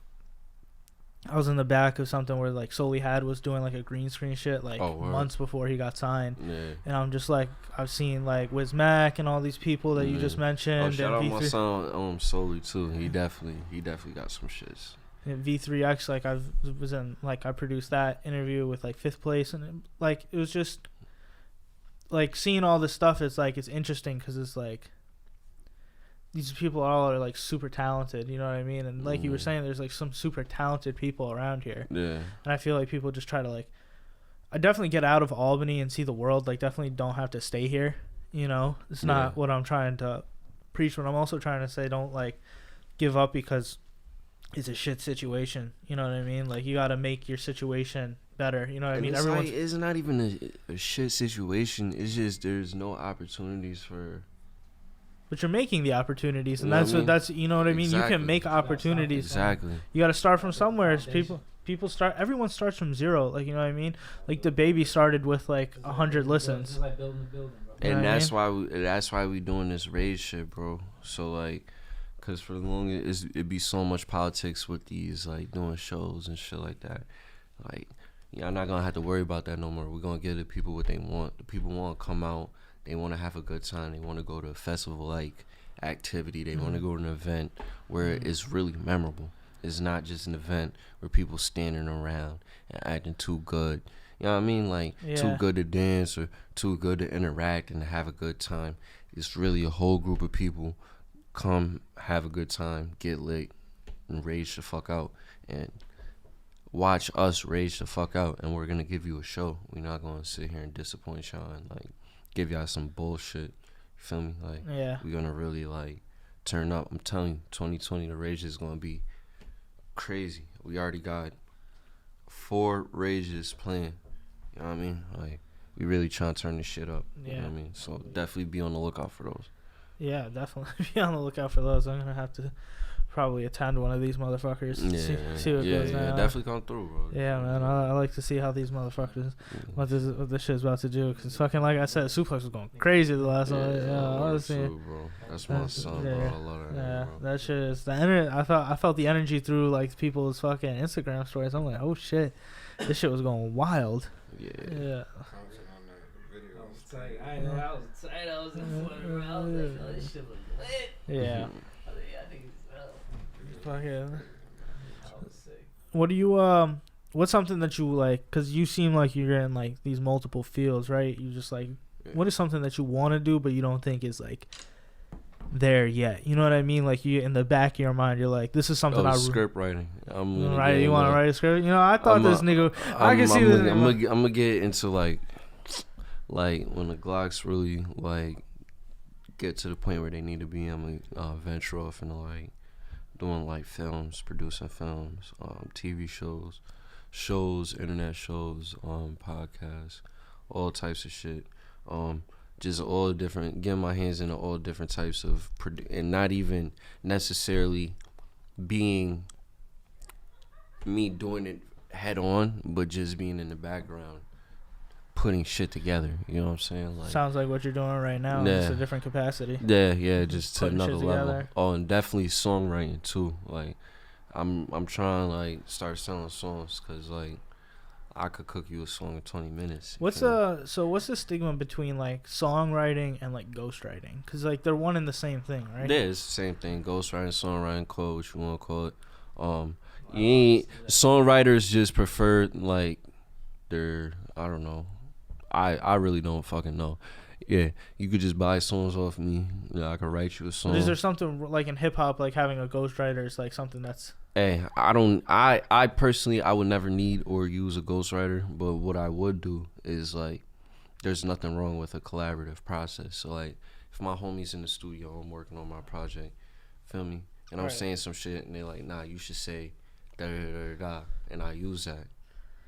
I was in the back of something where like Solely Had was doing like a green screen shit like months before he got signed. Yeah. And I'm just like, I've seen like Wiz Mac and all these people that you just mentioned. Oh, shout out V3. my son Solely too. He definitely got some shits. And V3X, like I produced that interview with like 5th place, and it was just like seeing all this stuff. It's like it's interesting because it's like these people all are like super talented, you know what I mean? And like you were saying, there's like some super talented people around here. Yeah. And I feel like people just try to like, I definitely get out of Albany and see the world. Like, definitely don't have to stay here. You know, it's not what I'm trying to preach, but I'm also trying to say don't like give up because it's a shit situation. You know what I mean? Like, you got to make your situation better. You know what I mean? It's not even a shit situation. It's just there's no opportunities for. But you're making the opportunities, and You know what I mean? that's you know what I mean. You Exactly. can make opportunities. Exactly. You got to start from somewhere. People start. Everyone starts from zero. Like, you know what I mean? Like, the baby started with like 100 listens. It's like building a building, bro. You know And what I that's why we doing this raid shit, bro. So like, cause for the longest it'd be so much politics with these like doing shows and shit like that. Like, I'm not gonna have to worry about that no more. We're gonna give the people what they want. The people want to come out. They want to have a good time. They want to go to a festival like activity. They want to go to an event where it's really memorable. It's not just an event where people standing around and acting too good. You know what I mean? Like, too good to dance or too good to interact and have a good time. It's really a whole group of people come have a good time, get lit, and rage the fuck out. And watch us rage the fuck out. And we're going to give you a show. We're not going to sit here and disappoint y'all and, like, give y'all some bullshit. You feel me? Like, we're going to really, like, turn up. I'm telling you, 2020, the rage is going to be crazy. We already got 4 rages planned. You know what I mean? Like, we really trying to turn this shit up. You know what I mean? So definitely be on the lookout for those. Yeah, definitely be on the lookout for those. I'm gonna have to probably attend one of these motherfuckers. See what goes down. Definitely come through, bro. Yeah, man. I like to see how these motherfuckers what this shit's about to do. Cause fucking like I said, Suplex was going crazy the last one. Honestly, bro. That's my son, bro. I love that. Yeah, bro. that shit is the energy. I felt the energy through like people's fucking Instagram stories. I'm like, oh shit, this shit was going wild. Yeah. Commenting on that video. I was tight. I know I was tight. I was in front of I was like, oh, this shit was lit. Yeah. I was like, yeah, I think it's Fucking. I was sick. What do you what's something that you like? Cause you seem like you're in like these multiple fields, right? You just like, what is something that you want to do but you don't think is like there yet? You know what I mean? Like, you in the back of your mind, you're like, this is something script writing. Right? You want to write a script? You know, I thought this nigga. I can see this. I'm gonna get into like when the Glocks really like get to the point where they need to be. I'm gonna venture off into like doing like films, producing films, TV shows, internet shows, podcasts, all types of shit. Just all different, getting my hands into all different types of, and not even necessarily being me doing it head on, but just being in the background, putting shit together. You know what I'm saying? Like, sounds like what you're doing right now. Yeah. Just a different capacity. Yeah, just to Putting another shit level. together. Oh, and definitely songwriting too. Like, I'm trying to like start selling songs because like I could cook you a song in 20 minutes. What's the stigma between like songwriting and like ghostwriting? Cause like they're one and the same thing, right? Yeah, it's the same thing. Ghostwriting, songwriting, call it what you want to call it. You ain't, songwriters just prefer like their, I don't know. I really don't fucking know. Yeah, you could just buy songs off me. Yeah, I could write you a song. But is there something like in hip hop, like having a ghostwriter is like something that's Hey, I personally, I would never need or use a ghostwriter, but what I would do is, like, there's nothing wrong with a collaborative process. So, like, if my homie's in the studio, I'm working on my project, feel me? And I'm saying some shit, and they're like, nah, you should say da-da-da-da-da, and I use that.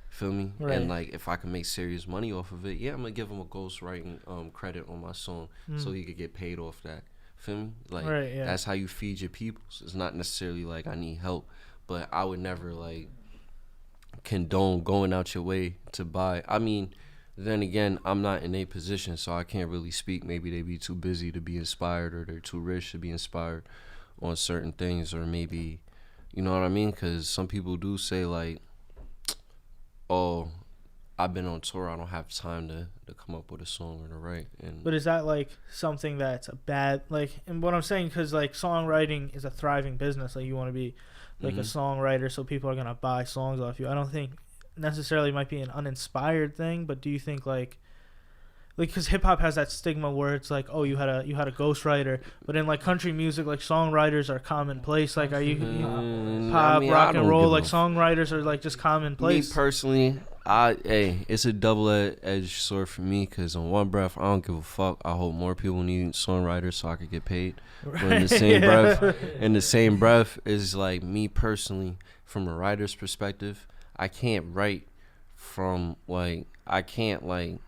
Feel me? Right. And, like, if I can make serious money off of it, yeah, I'm going to give him a ghostwriting credit on my song so he could get paid off that. Feel me? Like, that's how you feed your people. So it's not necessarily like I need help, but I would never like condone going out your way to buy. I mean, then again, I'm not in a position, so I can't really speak. Maybe they be too busy to be inspired, or they're too rich to be inspired on certain things, or maybe, you know what I mean? Because some people do say like, oh, I've been on tour, I don't have time to come up with a song or to write. But is that like something that's a bad, like, and what I'm saying, because like songwriting is a thriving business. Like, you want to be like a songwriter, so people are gonna buy songs off you. I don't think necessarily it might be an uninspired thing, but do you think like because hip hop has that stigma where it's like, oh, you had a ghostwriter, but in like country music, like songwriters are commonplace. Like, are you pop, rock and roll, like songwriters are like just commonplace. Me personally, It's a double-edged sword for me, because on one breath, I don't give a fuck. I hope more people need songwriters so I could get paid. But in the same breath, is like me personally, from a writer's perspective, I can't write from like I can't like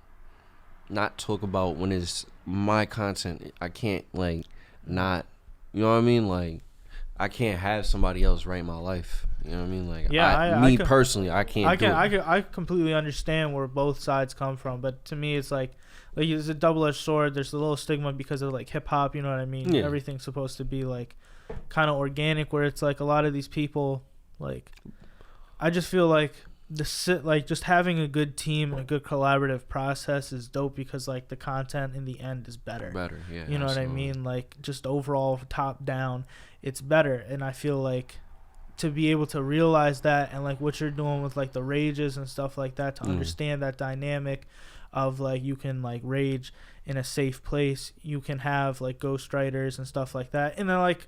not talk about when it's my content. I can't like not, you know what I mean? Like I can't have somebody else write my life. You know what I mean? Like personally, I can't. I completely understand where both sides come from, but to me, it's like it's a double-edged sword. There's a little stigma because of like hip hop. You know what I mean? Yeah. Everything's supposed to be like kind of organic, where it's like a lot of these people like. I just feel like just having a good team and a good collaborative process is dope, because like the content in the end is better. Yeah. You know what I mean? Like just overall top down, it's better. And I feel like to be able to realize that, and like what you're doing with like the rages and stuff like that, to understand that dynamic of like you can like rage in a safe place, you can have like ghostwriters and stuff like that, and then like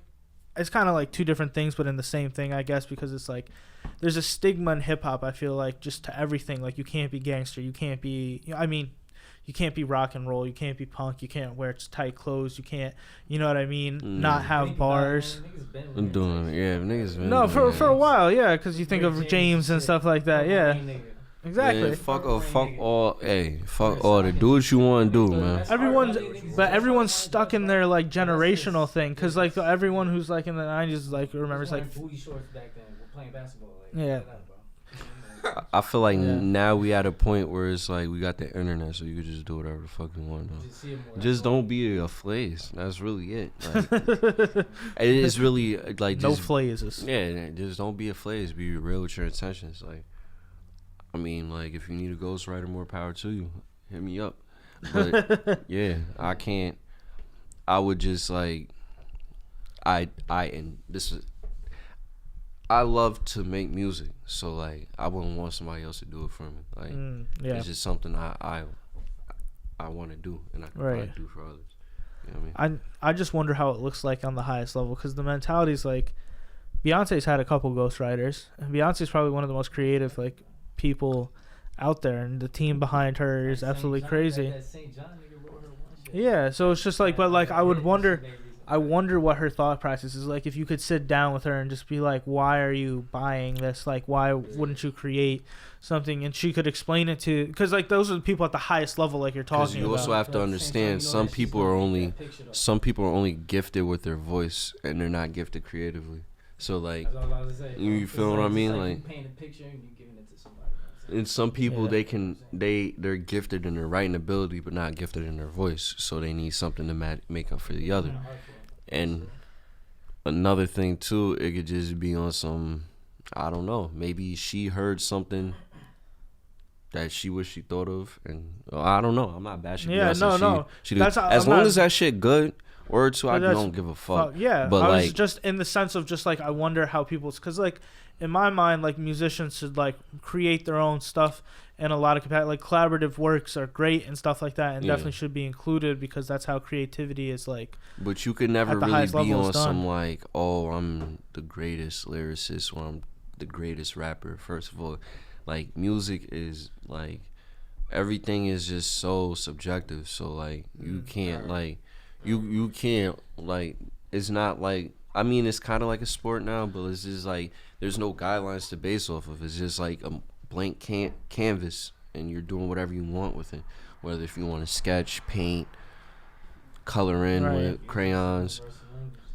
it's kind of like two different things but in the same thing, I guess, because it's like there's a stigma in hip hop, I feel like, just to everything. Like you can't be gangster, you can't be, I mean, you can't be rock and roll, you can't be punk, you can't wear tight clothes, you can't, you know what I mean, not have bars. I'm doing it, yeah. Niggas been no, for a while, yeah, because you think of James and stuff like that, yeah. Exactly. Man, fuck all. To do what you want to do, man. Everyone's stuck in their like generational thing, because like everyone who's like in the 90s like remembers like booty shorts back then. We're playing basketball. Like, yeah. I feel like now we at a point where it's like we got the internet, so you can just do whatever the fuck you want. Just don't be a flaze. That's really it. Like, it's really like no flazes. Yeah, just don't be a flaze. Be real with your intentions. Like, I mean, like if you need a ghostwriter, more power to you. Hit me up. But yeah, I can't. I would just like, and this is. I love to make music, so like I wouldn't want somebody else to do it for me. Like it's just something I want to do, and I can probably do for others. You know what I mean? I just wonder how it looks like on the highest level, because the mentality's like, Beyonce's had a couple ghostwriters, and Beyonce's probably one of the most creative like people out there, and the team behind her is absolutely crazy. Yeah, so it's just like, but like I wonder what her thought process is like. If you could sit down with her and just be like, why are you buying this? Like, why wouldn't you create something? And she could explain it to, because like those are the people at the highest level, like you're talking about. Because you also have to understand, some people are only gifted with their voice, and they're not gifted creatively. So like, you feel what I mean? Like, and some people they're gifted in their writing ability, but not gifted in their voice. So they need something to make up for the other. And another thing too, it could just be on some, I don't know, maybe she heard something that she wished she thought of, and I don't know. I'm not bashing. Yeah, no. As long as that shit good, or two, I don't give a fuck. Yeah, but I like, was just in the sense of just like I wonder how people's, because like in my mind, like musicians should like create their own stuff, and a lot of like collaborative works are great and stuff like that, and definitely should be included, because that's how creativity is like. But you could never really be on some like, oh, I'm the greatest lyricist, or I'm the greatest rapper. First of all, like music is like, everything is just so subjective. So like you can't like, you can't like, it's not like, I mean, it's kind of like a sport now, but it's just like there's no guidelines to base off of. It's just like a blank canvas, and you're doing whatever you want with it. Whether if you want to sketch, paint, color in with crayons,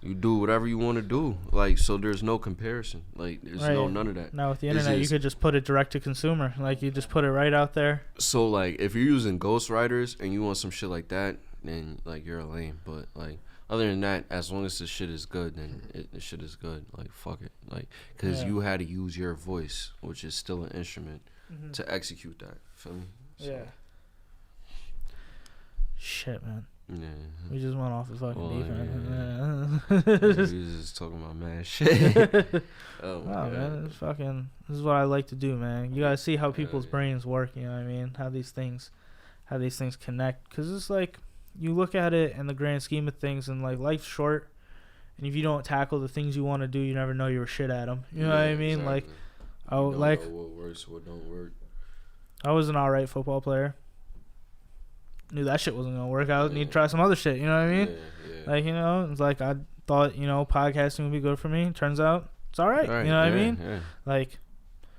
you do whatever you want to do. Like, so there's no comparison. Like, there's none of that. Now with the internet, you could just put it direct to consumer. Like, you just put it right out there. So like, if you're using ghostwriters and you want some shit like that, then like you're a lame. But like, other than that, as long as the shit is good, then the shit is good. Like, fuck it. Like, because you had to use your voice, which is still an instrument, to execute that. Feel me? So. Yeah. Shit, man. Yeah. We just went off the fucking deep end. We was just talking about mad shit. Oh, man. It's fucking, this is what I like to do, man. You gotta see how people's brains work, you know what I mean? How these things connect. Because it's like, you look at it in the grand scheme of things, and like life's short, and if you don't tackle the things you want to do, you never know you were shit at them. You know what I mean? Exactly. Like, you don't know what works, what don't work. I was an alright football player. Knew that shit wasn't gonna work out. Need to try some other shit. You know what I mean? Yeah. Like, you know, it's like I thought, you know, podcasting would be good for me. Turns out it's alright. You know what I mean? Yeah. Like,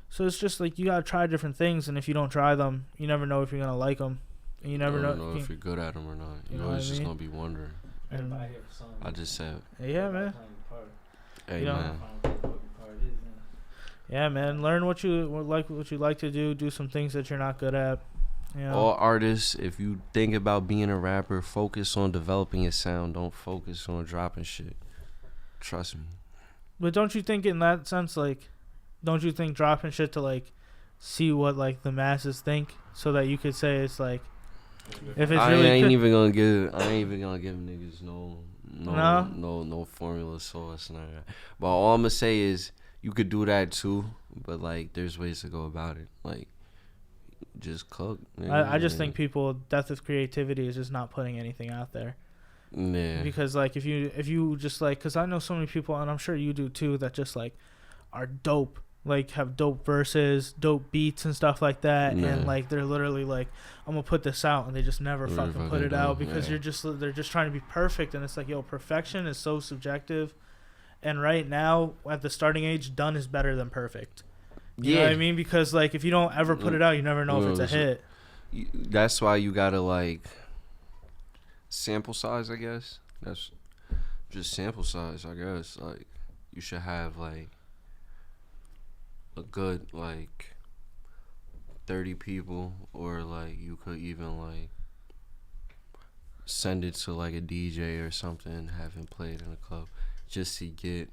so it's just like you gotta try different things, and if you don't try them, you never know if you're gonna like them. And you never know if you're good at them or not. You You know know, it's what I just mean? gonna be wondering. Everybody here for something. I just said, Yeah, man. hey, You know, man. Yeah, man. Learn what you like to do. Do some things that you're not good at. You know? All artists, if you think about being a rapper, focus on developing your sound. Don't focus on dropping shit. Trust me. But don't you think in that sense, like, don't you think dropping shit to like see what like the masses think, so that you could say it's like, if it's I really ain't good- even gonna give niggas no formula sauce. None of that. But all I'm gonna say is you could do that too. But like, there's ways to go about it. Like, just cook. I just think people death of creativity is just not putting anything out there. Yeah. Because like if you just like, because I know so many people, and I'm sure you do too, that just like are dope, like have dope verses, dope beats and stuff like that, Yeah. and like they're literally like, I'm gonna put this out, and they just never fucking put it out because yeah. they're just trying to be perfect, and it's like, yo, perfection is so subjective, and right now at the starting age, done is better than perfect. You know what I mean? Because like if you don't ever put it out, you never know if it's a hit. That's why you gotta like sample size, I guess. That's just sample size, I guess. Like, you should have like a good like 30 people, or like you could even like send it to like a DJ or something, have him play it in a club, just to get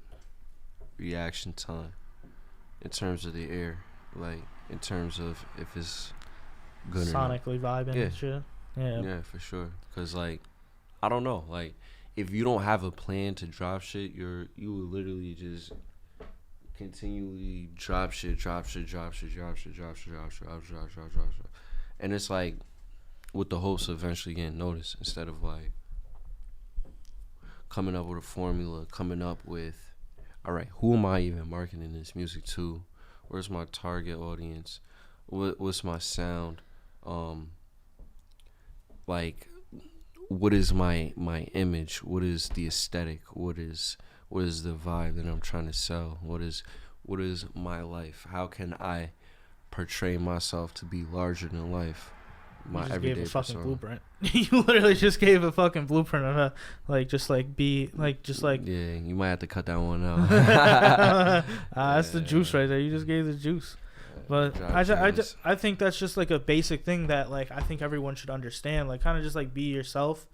reaction time in terms of the air, like in terms of if it's good Sonically vibing and shit. Yeah, for sure. Cause like, I don't know, like if you don't have a plan to drop shit, you will literally just continually drop shit, and it's like with the hopes of eventually getting noticed, instead of like coming up with a formula, coming up with, all right, who am I even marketing this music to? Where's my target audience? What's my sound? Like, what is my image? What is the aesthetic? What is the vibe that I'm trying to sell? What is my life? How can I portray myself to be larger than life? My everyday gave a fucking persona. blueprint. You literally just gave a fucking blueprint of how, like, just like be like, just like. Yeah, you might have to cut that one out. That's the juice right there. You just gave the juice. But I think that's just like a basic thing that like I think everyone should understand. Like, kind of just like be yourself,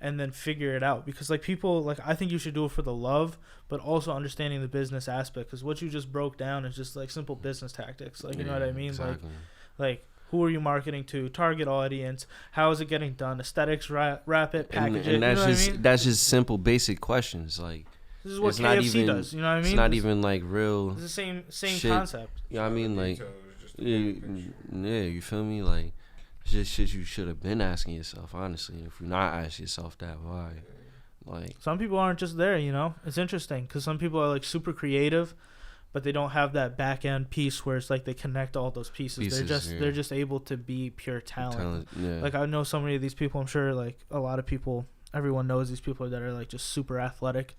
and then figure it out. Because like people, like, I think you should do it for the love, but also understanding the business aspect. Because what you just broke down is just like simple business tactics. Like, you know what I mean? Exactly. Like who are you marketing to? Target audience. How is it getting done? Aesthetics, wrap it, package it. And that's you know just what I mean? that's just simple, basic questions. Like, This is what it's not KFC even- does. You know what I mean? it's not even like real. It's the same shit. concept. You know what I mean? Like, Details, just the yeah, big picture. yeah, you feel me? Like, it's just shit you should have been asking yourself, honestly. If you're not asking yourself that, why? Like, Some people aren't just there, you know? It's interesting because some people are like super creative, but they don't have that back end piece where it's like they connect all those pieces. They're just able to be pure talent. yeah. Like, I know so many of these people. I'm sure like a lot of people, everyone knows these people that are like just super athletic,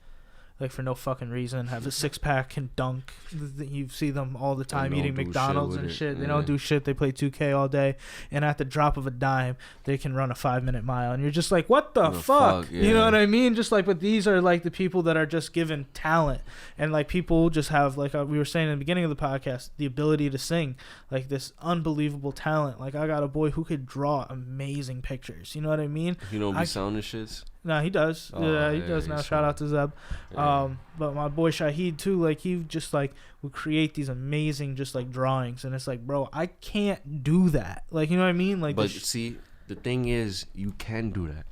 like for no fucking reason, have a six pack, can dunk. You see them all the time don't eating do McDonald's shit and with it. shit. They Yeah. don't do shit. They play 2K all day, and at the drop of a dime, they can run a 5-minute mile. And you're just like, what the fuck? You know yeah. what I mean? Just like, but these are like the people that are just given talent, and like people just have like we were saying in the beginning of the podcast, the ability to sing, like this unbelievable talent. Like, I got a boy who could draw amazing pictures. You know what I mean? You don't be sounding shits? No, he does. Oh, Yeah, he yeah, does now. he's Shout out to Zeb. Yeah. But my boy Shahid too, like he just like would create these amazing just like drawings, and it's like, bro, I can't do that. Like, you know what I mean? Like, But see, the thing is, you can do that.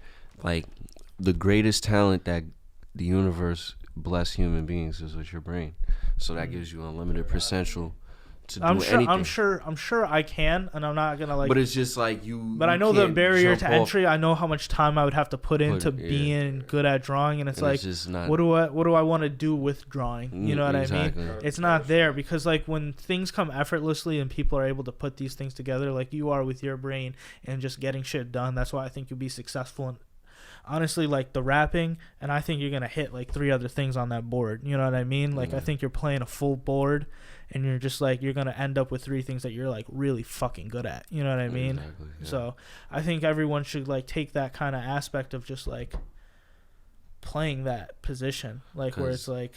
Like, the greatest talent that the universe bless human beings is with your brain. So that gives you unlimited potential to do anything. I'm sure I can, and I'm not gonna like. But it's just like you. But you I know the can't barrier jump to off. entry. I know how much time I would have to put into being good at drawing, and it's like, just not, what do I want to do with drawing? You know what exactly. I mean? It's not there because like when things come effortlessly and people are able to put these things together, like you are with your brain and just getting shit done. That's why I think you'll be successful. And honestly, like the rapping, and I think you're gonna hit like 3 other things on that board. You know what I mean? Like I think you're playing a full board, and you're just like you're gonna end up with 3 things that you're like really fucking good at. You know what I mean? Exactly, yeah. So I think everyone should like take that kind of aspect of just like playing that position, like where it's like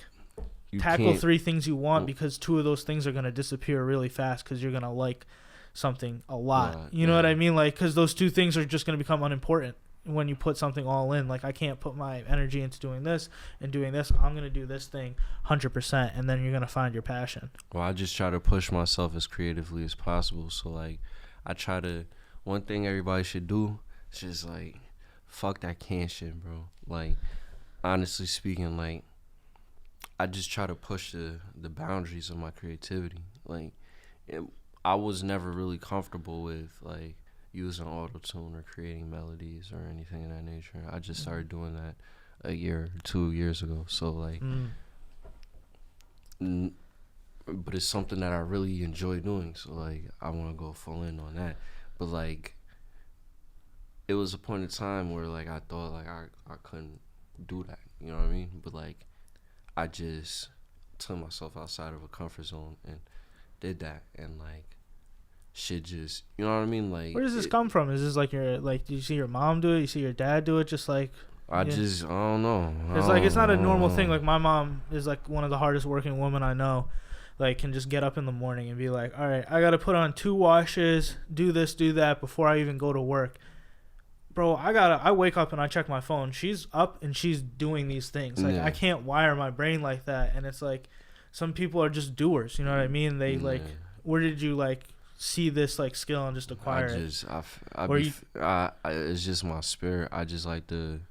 tackle 3 things you want because 2 of those things are gonna disappear really fast because you're gonna like something a lot. You know what I mean? Like because those 2 things are just gonna become unimportant when you put something all in. Like I can't put my energy into doing this and doing this. I'm gonna do this thing 100%, and then you're gonna find your passion. Well, I just try to push myself as creatively as possible. So like I try to, one thing everybody should do is just like fuck that can shit, bro. Like honestly speaking, like I just try to push the boundaries of my creativity. Like I was never really comfortable with like using auto-tune or creating melodies or anything of that nature. I just started doing that a year or 2 years ago. So like but it's something that I really enjoy doing, so like I want to go full in on that. But like it was a point in time where like I thought like I couldn't do that, you know what I mean? But like I just took myself outside of a comfort zone and did that, and like shit just, you know what I mean? Like where does this come from? Is this like your like do you see your mom do it? You see your dad do it? Just like I don't know. It's like it's not a normal thing. Like my mom is like one of the hardest working women I know. Like can just get up in the morning and be like, all right, I gotta put on 2 washes, do this, do that before I even go to work. Bro, I wake up and I check my phone. She's up and she's doing these things. Like I can't wire my brain like that. And it's like some people are just doers. You know what I mean? They like, where did you like see this like skill and just acquire it? It's just my spirit. I just like to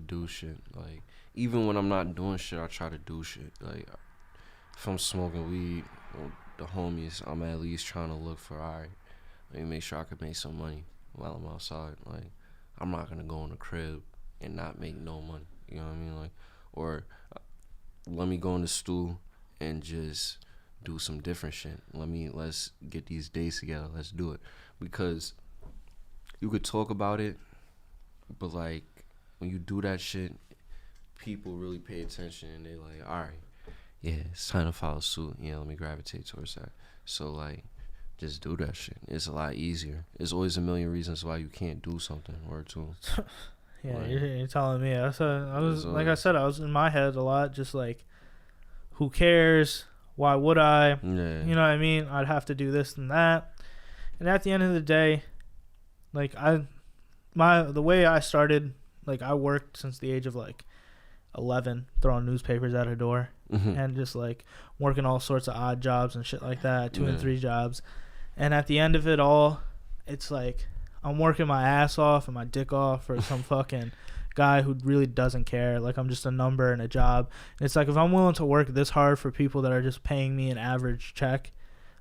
do shit. Like even when I'm not doing shit, I try to do shit. Like if I'm smoking weed with the homies, I'm at least trying to look for, all right, let me make sure I can make some money while I'm outside. Like I'm not gonna go in the crib and not make no money. You know what I mean? Like, or let me go in the stool and just do some different shit. Let's get these days together. Let's do it. Because you could talk about it, but like when you do that shit, people really pay attention and they like, all right, yeah, it's time to follow suit. Yeah, let me gravitate towards that. So like, just do that shit. It's a lot easier. There's always a million reasons why you can't do something or two. Yeah, like, you're telling me. I was in my head a lot, just like, who cares? Why would I? Yeah. You know what I mean? I'd have to do this and that. And at the end of the day, like the way I started, like I worked since the age of like 11, throwing newspapers at a door and just like working all sorts of odd jobs and shit like that, 2 and 3 jobs. And at the end of it all, it's like I'm working my ass off and my dick off for some fucking guy who really doesn't care. Like I'm just a number and a job. And it's like if I'm willing to work this hard for people that are just paying me an average check,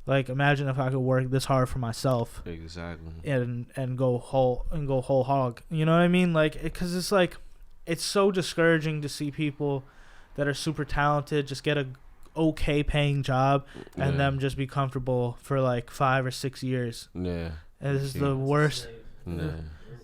like imagine if I could work this hard for myself. Exactly. And go whole hog. You know what I mean? Like because it's like it's so discouraging to see people that are super talented just get a okay paying job and them just be comfortable for like 5 or 6 years. Yeah. And this is the worst. Yeah.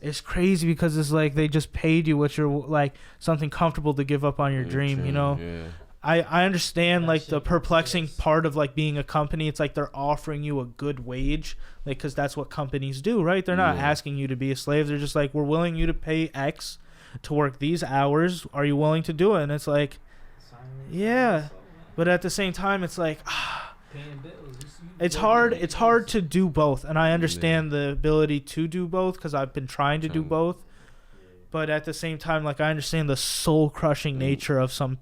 It's crazy because it's like they just paid you what you're like something comfortable to give up on your dream, you know? Yeah. I understand like the perplexing part of like being a company. It's like they're offering you a good wage, like because that's what companies do, right? They're not asking you to be a slave. They're just like, we're willing you to pay X to work these hours. Are you willing to do it? And it's like, yeah, but at the same time, it's like, it's hard to do both, and I understand the ability to do both because I've been trying to do both. But at the same time, like I understand the soul crushing nature of some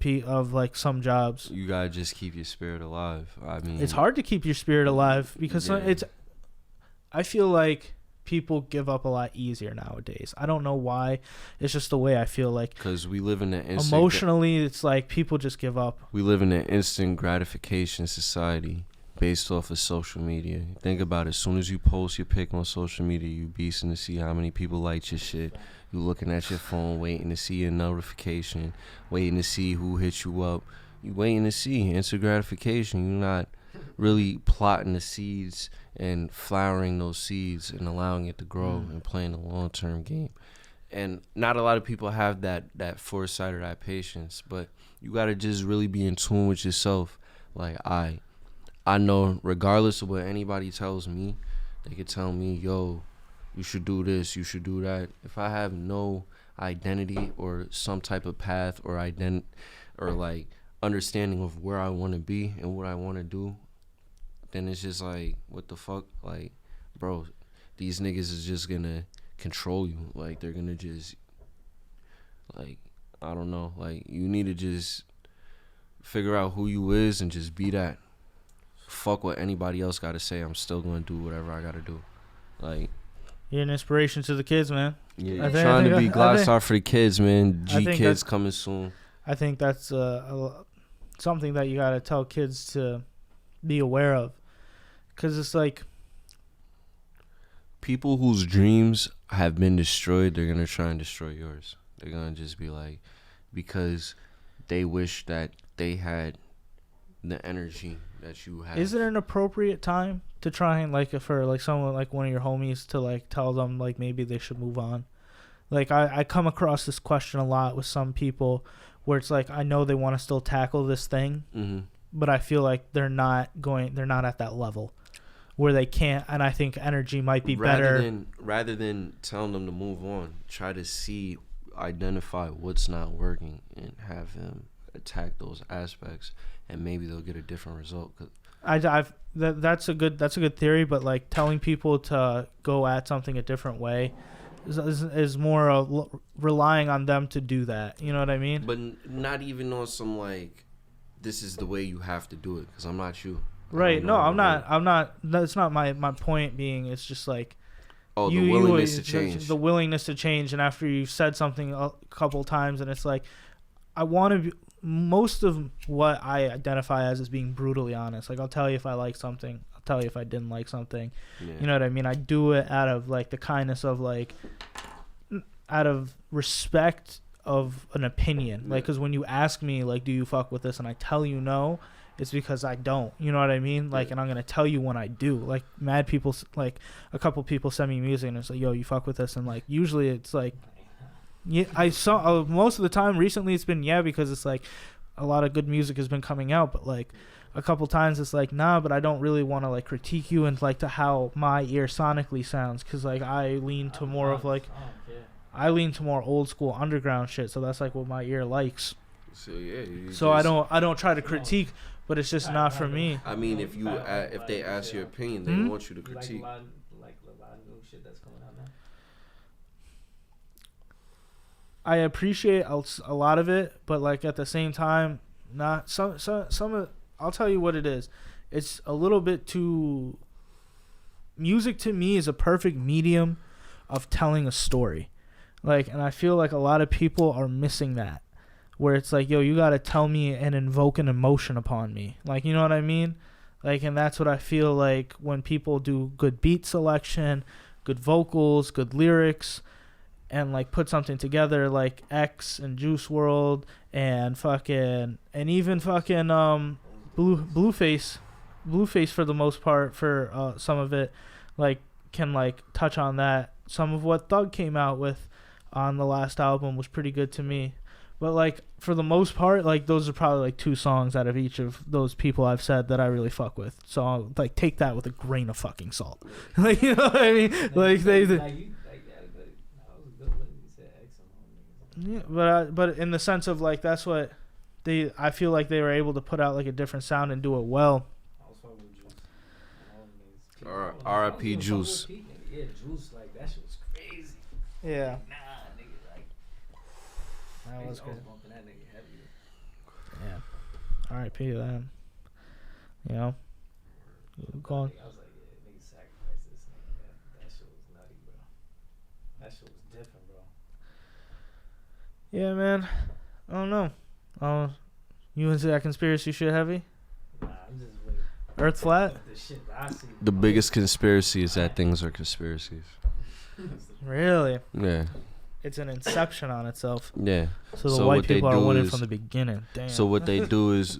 jobs. You gotta just keep your spirit alive. I mean, it's hard to keep your spirit alive because I feel like people give up a lot easier nowadays. I don't know why. It's just the way I feel like. Because we live in an instant... Emotionally, it's like people just give up. We live in an instant gratification society. based off of social media. Think about it. As soon as you post your pic on social media, you beasting to see how many people liked your shit. You looking at your phone, waiting to see your notification, waiting to see who hit you up. You waiting to see instant gratification. You're not really plotting the seeds and flowering those seeds and allowing it to grow and playing a long-term game. And not a lot of people have that foresight or that patience, but you got to just really be in tune with yourself. Like, I know regardless of what anybody tells me, they could tell me, yo, you should do this, you should do that. If I have no identity or some type of path or like understanding of where I want to be and what I want to do, then it's just like, what the fuck? Like, bro, these niggas is just gonna control you. Like, they're gonna just, like, I don't know. Like, you need to just figure out who you is and just be that. Fuck what anybody else gotta say. I'm still gonna do whatever I gotta do. Like, you're an inspiration to the kids, man. Yeah, you're trying to be GlockStar for the kids, man. Kids coming soon. I think that's something that you gotta tell kids to be aware of, because it's like, people whose dreams have been destroyed, they're gonna try and destroy yours. They're gonna just be like, because they wish that they had the energy that you have. Is it an appropriate time to try and, like, for like someone like one of your homies to like tell them like maybe they should move on? Like, I come across this question a lot with some people where it's like, I know they want to still tackle this thing, but I feel like they're not at that level where they can't, and I think energy might be better. Rather than telling them to move on, try to identify what's not working and have them attack those aspects, and maybe they'll get a different result. That's a good theory, but like telling people to go at something a different way is more relying on them to do that. You know what I mean? But not even on some like, this is the way you have to do it, because I'm not you. Right? No, I'm not. That's not my point. Being, it's just like, the willingness to change. The willingness to change, and after you've said something a couple times, and it's like, I want to be. Most of what I identify as is being brutally honest. Like, I'll tell you if I like something. I'll tell you if I didn't like something. Yeah. You know what I mean? I do it out of like the kindness of like, out of respect of an opinion. Like, because when you ask me like, do you fuck with this, and I tell you no, it's because I don't. You know what I mean? Like, and I'm gonna tell you when I do. Like, mad people, like a couple people send me music and it's like, yo, you fuck with this, and like usually it's like, yeah, I saw most of the time recently it's been because it's like a lot of good music has been coming out, but like a couple times it's like, nah, but I don't really want to like critique you and like to how my ear sonically sounds, because like I lean to more of like, I lean to more old school underground shit, so that's like what my ear likes. So yeah, so I don't try to critique, but it's just not for me. I mean, if they ask your opinion, they want you to critique. Like a lot of new shit that's coming out now. I appreciate a lot of it, but like at the same time, not some of. I'll tell you what it is. It's a little bit too. Music to me is a perfect medium of telling a story, like, and I feel like a lot of people are missing that, where it's like, yo, you gotta tell me and invoke an emotion upon me, like, you know what I mean, like, and that's what I feel like when people do good beat selection, good vocals, good lyrics, and like put something together like X and Juice WRLD and fucking, and even fucking Blueface for the most part, for some of it, like can like touch on that. Some of what Thug came out with on the last album was pretty good to me, but like for the most part, like those are probably like 2 songs out of each of those people I've said that I really fuck with, so I'll like take that with a grain of fucking salt. Like, you know what I mean? Like yeah, but in the sense of like, that's what I feel like they were able to put out like a different sound and do it well. R.I.P. Juice. Yeah, Juice, like that shit was crazy. Yeah. Nah, nigga, like that was good. Bumping that nigga heavy. Yeah. R.I.P. to them. You know. Going. I was like, yeah, nigga sacrificed this nigga. That shit was nutty, bro. That shit was different, bro. Yeah, man. I don't know. You into that conspiracy shit heavy? Nah, I'm just waiting. Earth flat? The shit that I see. The biggest conspiracy is that things are conspiracies. Really? Yeah. It's an inception on itself. Yeah. So the So white what they people are do winning is- from the beginning. Damn. So what they do is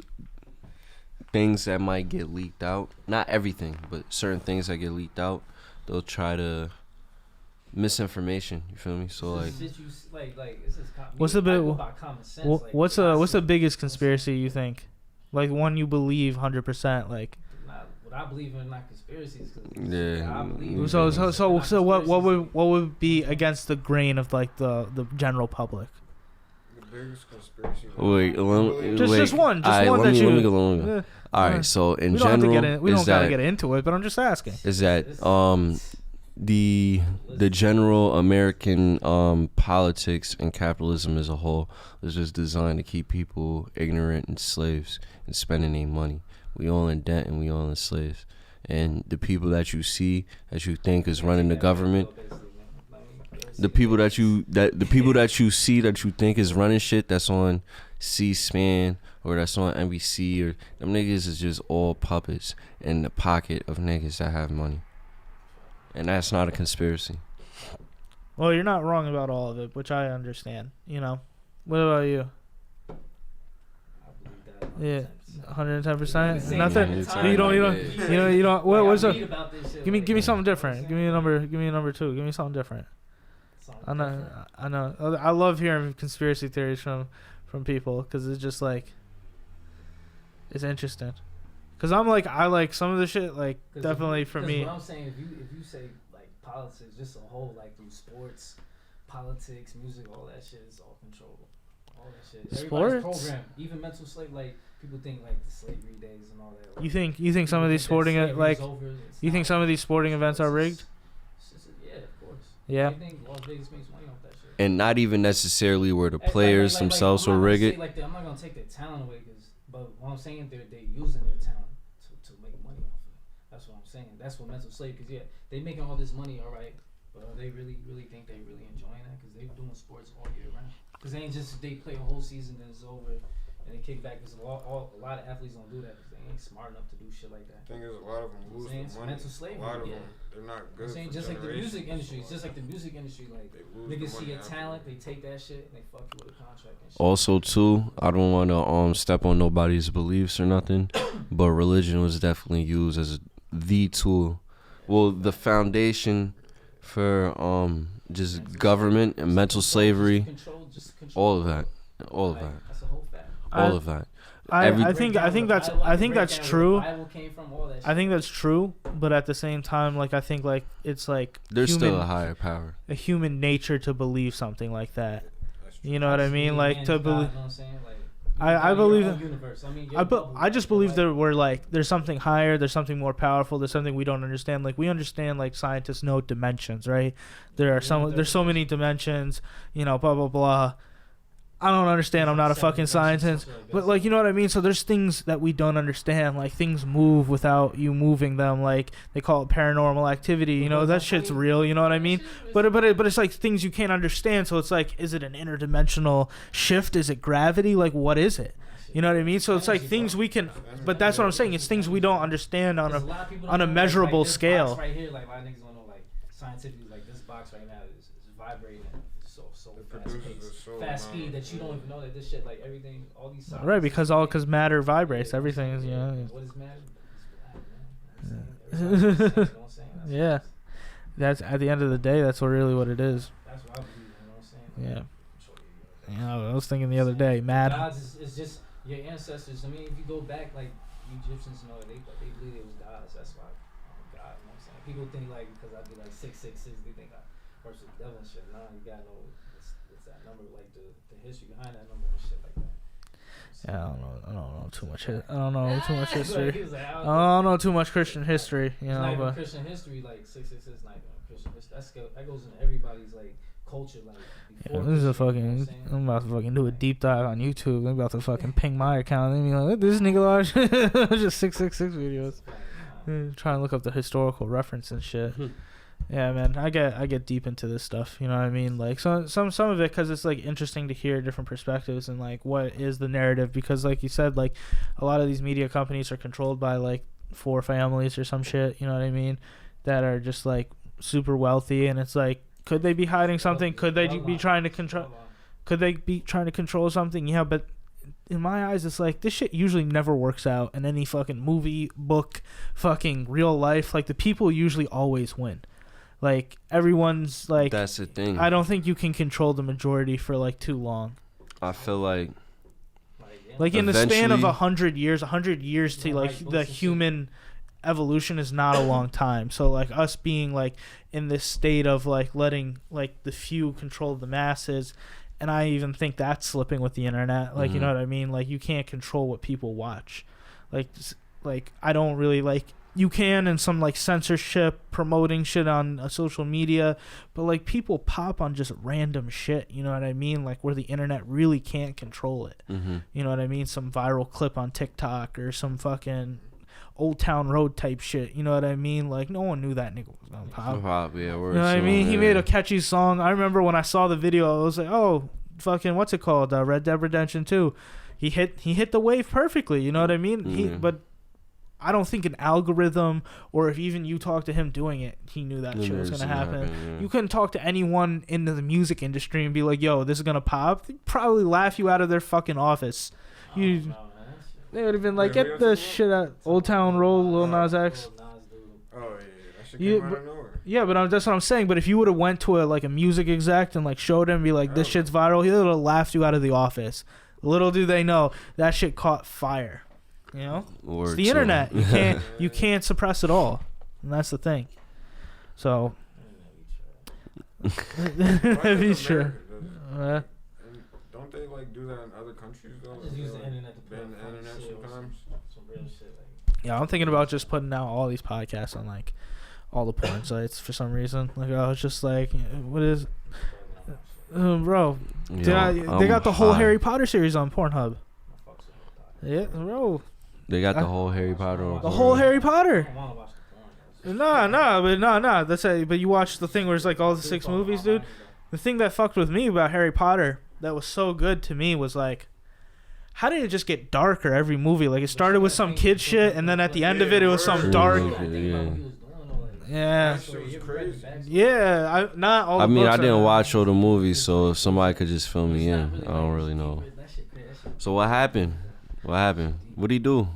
things that might get leaked out, not everything, but certain things that get leaked out, they'll try to misinformation. You feel me? So like, Shit you like it's just What's the big- common sense. what's the biggest conspiracy you think? Like one you believe 100%. Like What I believe in, not conspiracies. 'Cause Yeah. I believe in so things, so not so what conspiracies. would be against the grain of like the general public? The biggest conspiracy. wait, Just one Alright, that let me you. go. Eh, All uh, right, so in we don't have to general, get in, we is don't gotta that get into it, but I'm just asking. is that the general American politics and capitalism as a whole is just designed to keep people ignorant and slaves and spending their money. We all in debt and we all in slaves. And the people that you see, that you think is running the government, the people that you see that you think is running shit that's on C-SPAN or that's on NBC, or them niggas is just all puppets in the pocket of niggas that have money. And that's not a conspiracy. Well, you're not wrong about all of it, which I understand. You know. What about you? Yeah, 110%. Nothing. You don't. What's up? Give me something different. Give me a number. Give me a number 2. Give me something different. I know. I love hearing conspiracy theories from people because it's just like it's interesting. Cause I like some of the shit like definitely for me. What I'm saying, if you say like politics, just a whole like through sports, politics, music, all that shit is all controllable. All that shit. Everybody's Sports? programmed. Even mental slave, like people think like the slavery days and all that. Like, You think some of these sporting you think some of these sporting events are rigged? Yeah, of course. Yeah. I think Las Vegas makes money off that shit. And not even necessarily where the players themselves will rig it. I'm not gonna take their talent away, but what I'm saying, they're using their talent to make money off of it. That's what I'm saying. That's what mental slave. Because yeah, they making all this money, all right, but they really think they really enjoying that? Because they're doing sports all year round. Because they ain't just they play a whole season then it's over and they kick back. Because a lot of athletes don't do that because they ain't smart enough to do shit like that. The thing is, a lot of them lose Saying the it's money. mental slavery, A lot of yeah. them, they're not I'm good. saying for just like the music generations. industry. It's just like the music industry. Like They lose niggas the see money a talent, they afterwards. take that shit and they fuck you with a contract and shit. Also, too, I don't want to step on nobody's beliefs or nothing, but religion was definitely used as the tool, well, the foundation for just government and mental slavery, all of that, That's a whole fact. all of that. I think that's true. Bible came from, all that I think that's true, but at the same time, like I think like it's like There's still a higher power. a human nature to believe something like that. That's true. You know what I mean? Like to believe. You know what I'm saying? Like, I believe. Universe. I mean, I just believe that we're like there's something higher, there's something more powerful, there's something we don't understand. Like we understand, like scientists know dimensions, right? There's so many dimensions, you know, blah blah blah. I don't understand. I'm not a fucking scientist, but like you know what I mean. So there's things that we don't understand. Like things move without you moving them. Like they call it paranormal activity. You know that shit's real. You know what I mean? But it's like things you can't understand. So it's like, is it an interdimensional shift? Is it gravity? Like what is it? You know what I mean? So it's like things we can. But that's what I'm saying. It's things we don't understand on a measurable scale. Box right here, like a lot of niggas don't know, like scientifically, like this box right now is vibrating at so fast speed that you don't even know that this shit, like everything, all these solids. Right, because matter vibrates. Everything is, you know. What is matter? It's black, man. You know what I'm saying? Yeah. That's at the end of the day. That's what it is. That's what I believe. You know what I'm saying? Yeah. You know, I was thinking the other day, mad. Gods is just your ancestors. I mean, if you go back, like Egyptians, you know, they believe it was gods. That's why God. You know what I'm saying? People think like because I be like 666, they think I worship the devil and shit. Nah, you gotta know what's that number, like the history behind that number and shit like that. Yeah, I don't know too much. I don't know too much history. Like, I don't know too much Christian history. You it's know, not even but Christian history. Like 666 is not even Christian history. That goes into everybody's like culture. Like yeah, this is a fucking. I'm about to fucking do a deep dive on YouTube. I'm about to fucking ping my account and be like, this nigga large, just 666 videos. Trying to look up the historical reference and shit. Yeah, man, I get deep into this stuff. You know what I mean? Like some of it because it's like interesting to hear different perspectives and like what is the narrative because like you said, like a lot of these media companies are controlled by like 4 families or some shit, you know what I mean, that are just like super wealthy, and it's like, could they be hiding something? Could they be trying to control? Could they be trying to control something? Yeah, but in my eyes, it's like this shit usually never works out in any fucking movie, book, fucking real life. Like the people usually always win. Like everyone's like, that's the thing. I don't think you can control the majority for like too long. I feel like in the span of eventually- 100 years to like the human evolution is not a long time. So like us being like in this state of like letting like the few control the masses, and I even think that's slipping with the internet. Like, you know what I mean? Like you can't control what people watch. Like I don't really like. You can, and some like censorship promoting shit on social media, but like people pop on just random shit, you know what I mean, like where the internet really can't control it. You know what I mean, some viral clip on TikTok or some fucking Old Town Road type shit, you know what I mean, like no one knew that nigga was gonna pop. Yeah, you know what I mean, he made a catchy song. I remember when I saw the video, I was like, oh fucking what's it called, Red Dead Redemption 2. He hit the wave perfectly, you know what I mean. But I don't think an algorithm, or if even you talk to him doing it, he knew that shit was going to happen. You couldn't talk to anyone in the music industry and be like, yo, this is going to pop. They'd probably laugh you out of their fucking office. They would have been like, get the shit out. Old Town Road, Lil Nas X. Oh, yeah. That shit came out of nowhere. Yeah, but that's what I'm saying. But if you would have went to a music exec and like showed him and be like, this shit's viral, he would have laughed you out of the office. Little do they know, that shit caught fire. You know, it's the internet. You can't suppress it all, and that's the thing. So, that'd be true. Don't they like do that in other countries though? Just use the internet to ban the internet sometimes. Some real shit. Yeah, I'm thinking about just putting out all these podcasts on like all the porn sites for some reason. Like I was just like, what is, bro? They got the whole Harry Potter series on Pornhub. Yeah, bro. They got the whole Harry Potter on. The whole Harry Potter. Nah. That's it. But you watch the thing where it's like all the 6 movies, dude. The thing that fucked with me about Harry Potter that was so good to me was like, how did it just get darker every movie? Like it started with some kid shit, and then at the end of it, it was some dark. Yeah. Not all. I mean, I didn't watch all the movies, so if somebody could just fill me in, I don't really know. So what happened? What'd he do?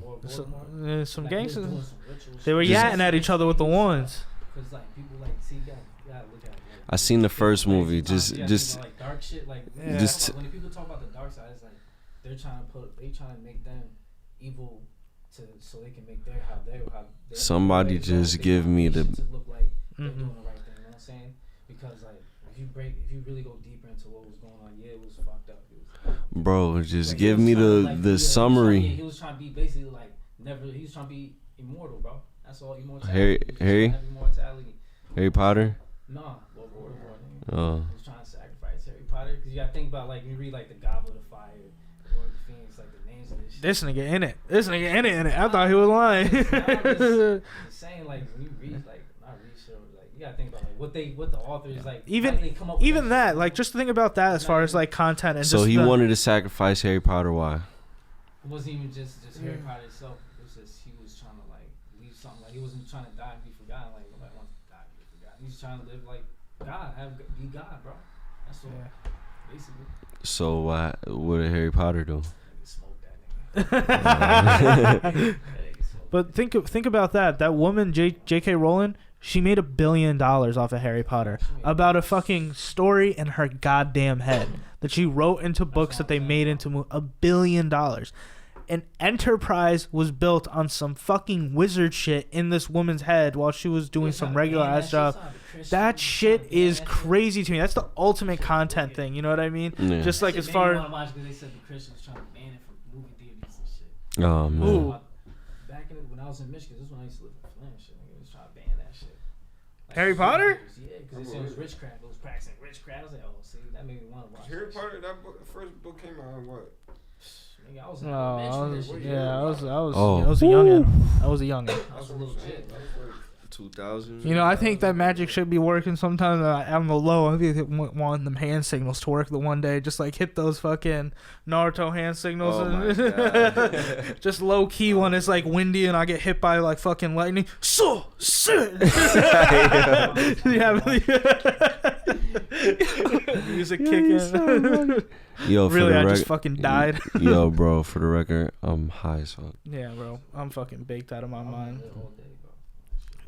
Some gangsters. They were yatting at each other with the wands. I seen the first movie. Just like dark shit. Like when people talk about the dark side, it's like they trying to make them evil so they can make how they somebody just give me the. To look like they're doing the right thing. You know what I'm saying? Because like if you really go deeper into what was going on, it was fucked up. Bro, just give me the summary. He was trying to be basically like he was trying to be immortal, bro. That's all. Immortality. Harry Potter? Nah, Voldemort. He was trying to sacrifice Harry Potter because you gotta think about like you read like the Goblet of Fire or the Phoenix, like the names of this shit. This nigga in it. I thought he was lying. I'm just saying like when you read like not read shit, like you gotta think about like what the author is like. Even that like just think about that as far as like content and. So he wanted to sacrifice Harry Potter. Why? It wasn't even just Harry Potter itself. It was just he was trying to like leave something. Like he wasn't trying to die and be forgotten. Like nobody wants to die and be forgotten. He's trying to live like God, be God, bro. That's all. Yeah. Basically. So what did Harry Potter do? Smoke that nigga. But think about that. That woman, J.K. Rowling, she made $1 billion off of Harry Potter about a fucking story in her goddamn head that she wrote into books that they made into $1 billion. An enterprise was built on some fucking wizard shit in this woman's head while she was doing some regular ass job. That shit is crazy to me. That's the ultimate content thing. You know what I mean? Yeah. Just like as far. They said the Christians trying to ban it from movie theaters and shit. Oh man. Ooh. Back when I was in Michigan, this is when I used to live in Flint and shit. They was trying to ban that shit. Like, Harry Potter? Yeah, because they said it was witchcraft. It was practicing witchcraft. I was like, oh, see, that made me want to watch. Harry Potter, that book, the first book came out in what? I was a youngin. I was a youngin. I was a little kid. 2000. You know, I think that magic should be working sometimes on the low. I think want them hand signals to work the one day. Just like hit those fucking Naruto hand signals. Oh my God. Just low key when it's like windy and I get hit by like fucking lightning. So shit. Music kicking. Yo, for Really, the I just rec- fucking died. Yo, bro, for the record, I'm high as fuck. Yeah, bro. I'm fucking baked out of my mind.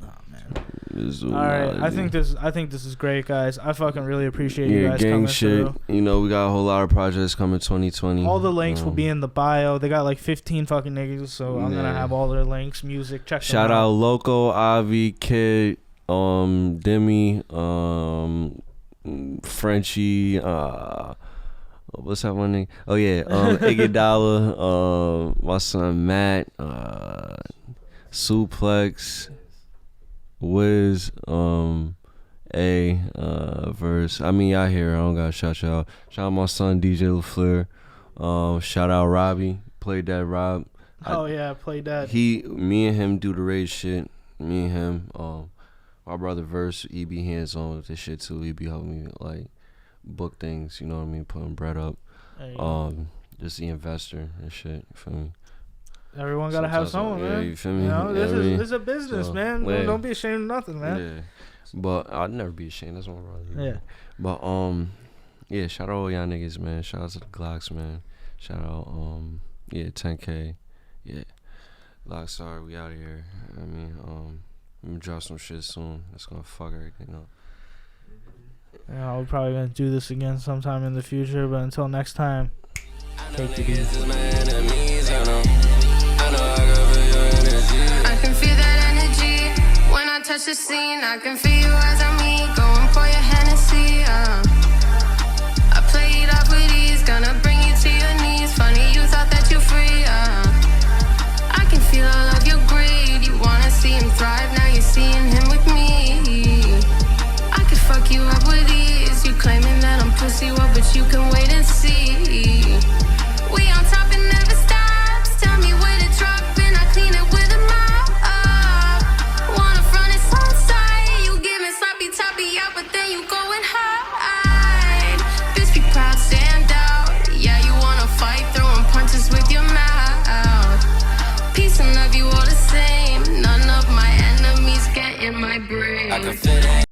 Oh man. This is All right, I think this is great, guys. I fucking really appreciate you guys gang coming shit. through. You know, we got a whole lot of projects coming 2020. All the links will be in the bio. They got like 15 fucking niggas, so I'm gonna have all their links, music. Check them Shout out Loco, Avi, Kid, Demi, Frenchie, what's that one name? Oh yeah, Iguodala, my son Matt, Suplex, Wiz, Verse. I mean, y'all here. I don't gotta shout y'all. Shout out my son DJ LaFleur. Shout out Robbie. Played that Rob. Played that. Me and him do the raid shit. Me and him. My brother Verse, he be hands on with this shit too. He be helping me like book things. You know what I mean? Putting bread up. Just the investor and shit. You feel me? Everyone gotta have someone, man. You feel me? You know, this is a business, man. Yeah. Don't be ashamed of nothing, man. Yeah. But I'd never be ashamed. That's what I'm wrong. Yeah. But yeah. Shout out all y'all niggas, man. Shout out to the Glocks, man. Shout out 10K. Yeah. GlockStar, we out of here. I mean, I'm gonna drop some shit soon. That's gonna fuck everything up. Yeah, we're probably gonna do this again sometime in the future, but until next time, take it easy. I can feel that energy when I touch the scene. I can feel you as I'm me. Go and pour your Hennessy. I play it off with ease, gonna bring you to your knees. Funny you thought that you're free. I can feel all of your greed. You wanna see him thrive, now you're seeing him with me. I could fuck you up with ease. You claiming that I'm pussy, well, but you can wait and see. We on top and never stops. Tell me where to drop and I clean it with a mop. Wanna front it on side. You give me sloppy toppy out, but then you going hide. Bitch, be proud, stand out. Yeah, you wanna fight, throwing punches with your mouth. Peace and love, you all the same. None of my enemies get in my brain. I can feel that.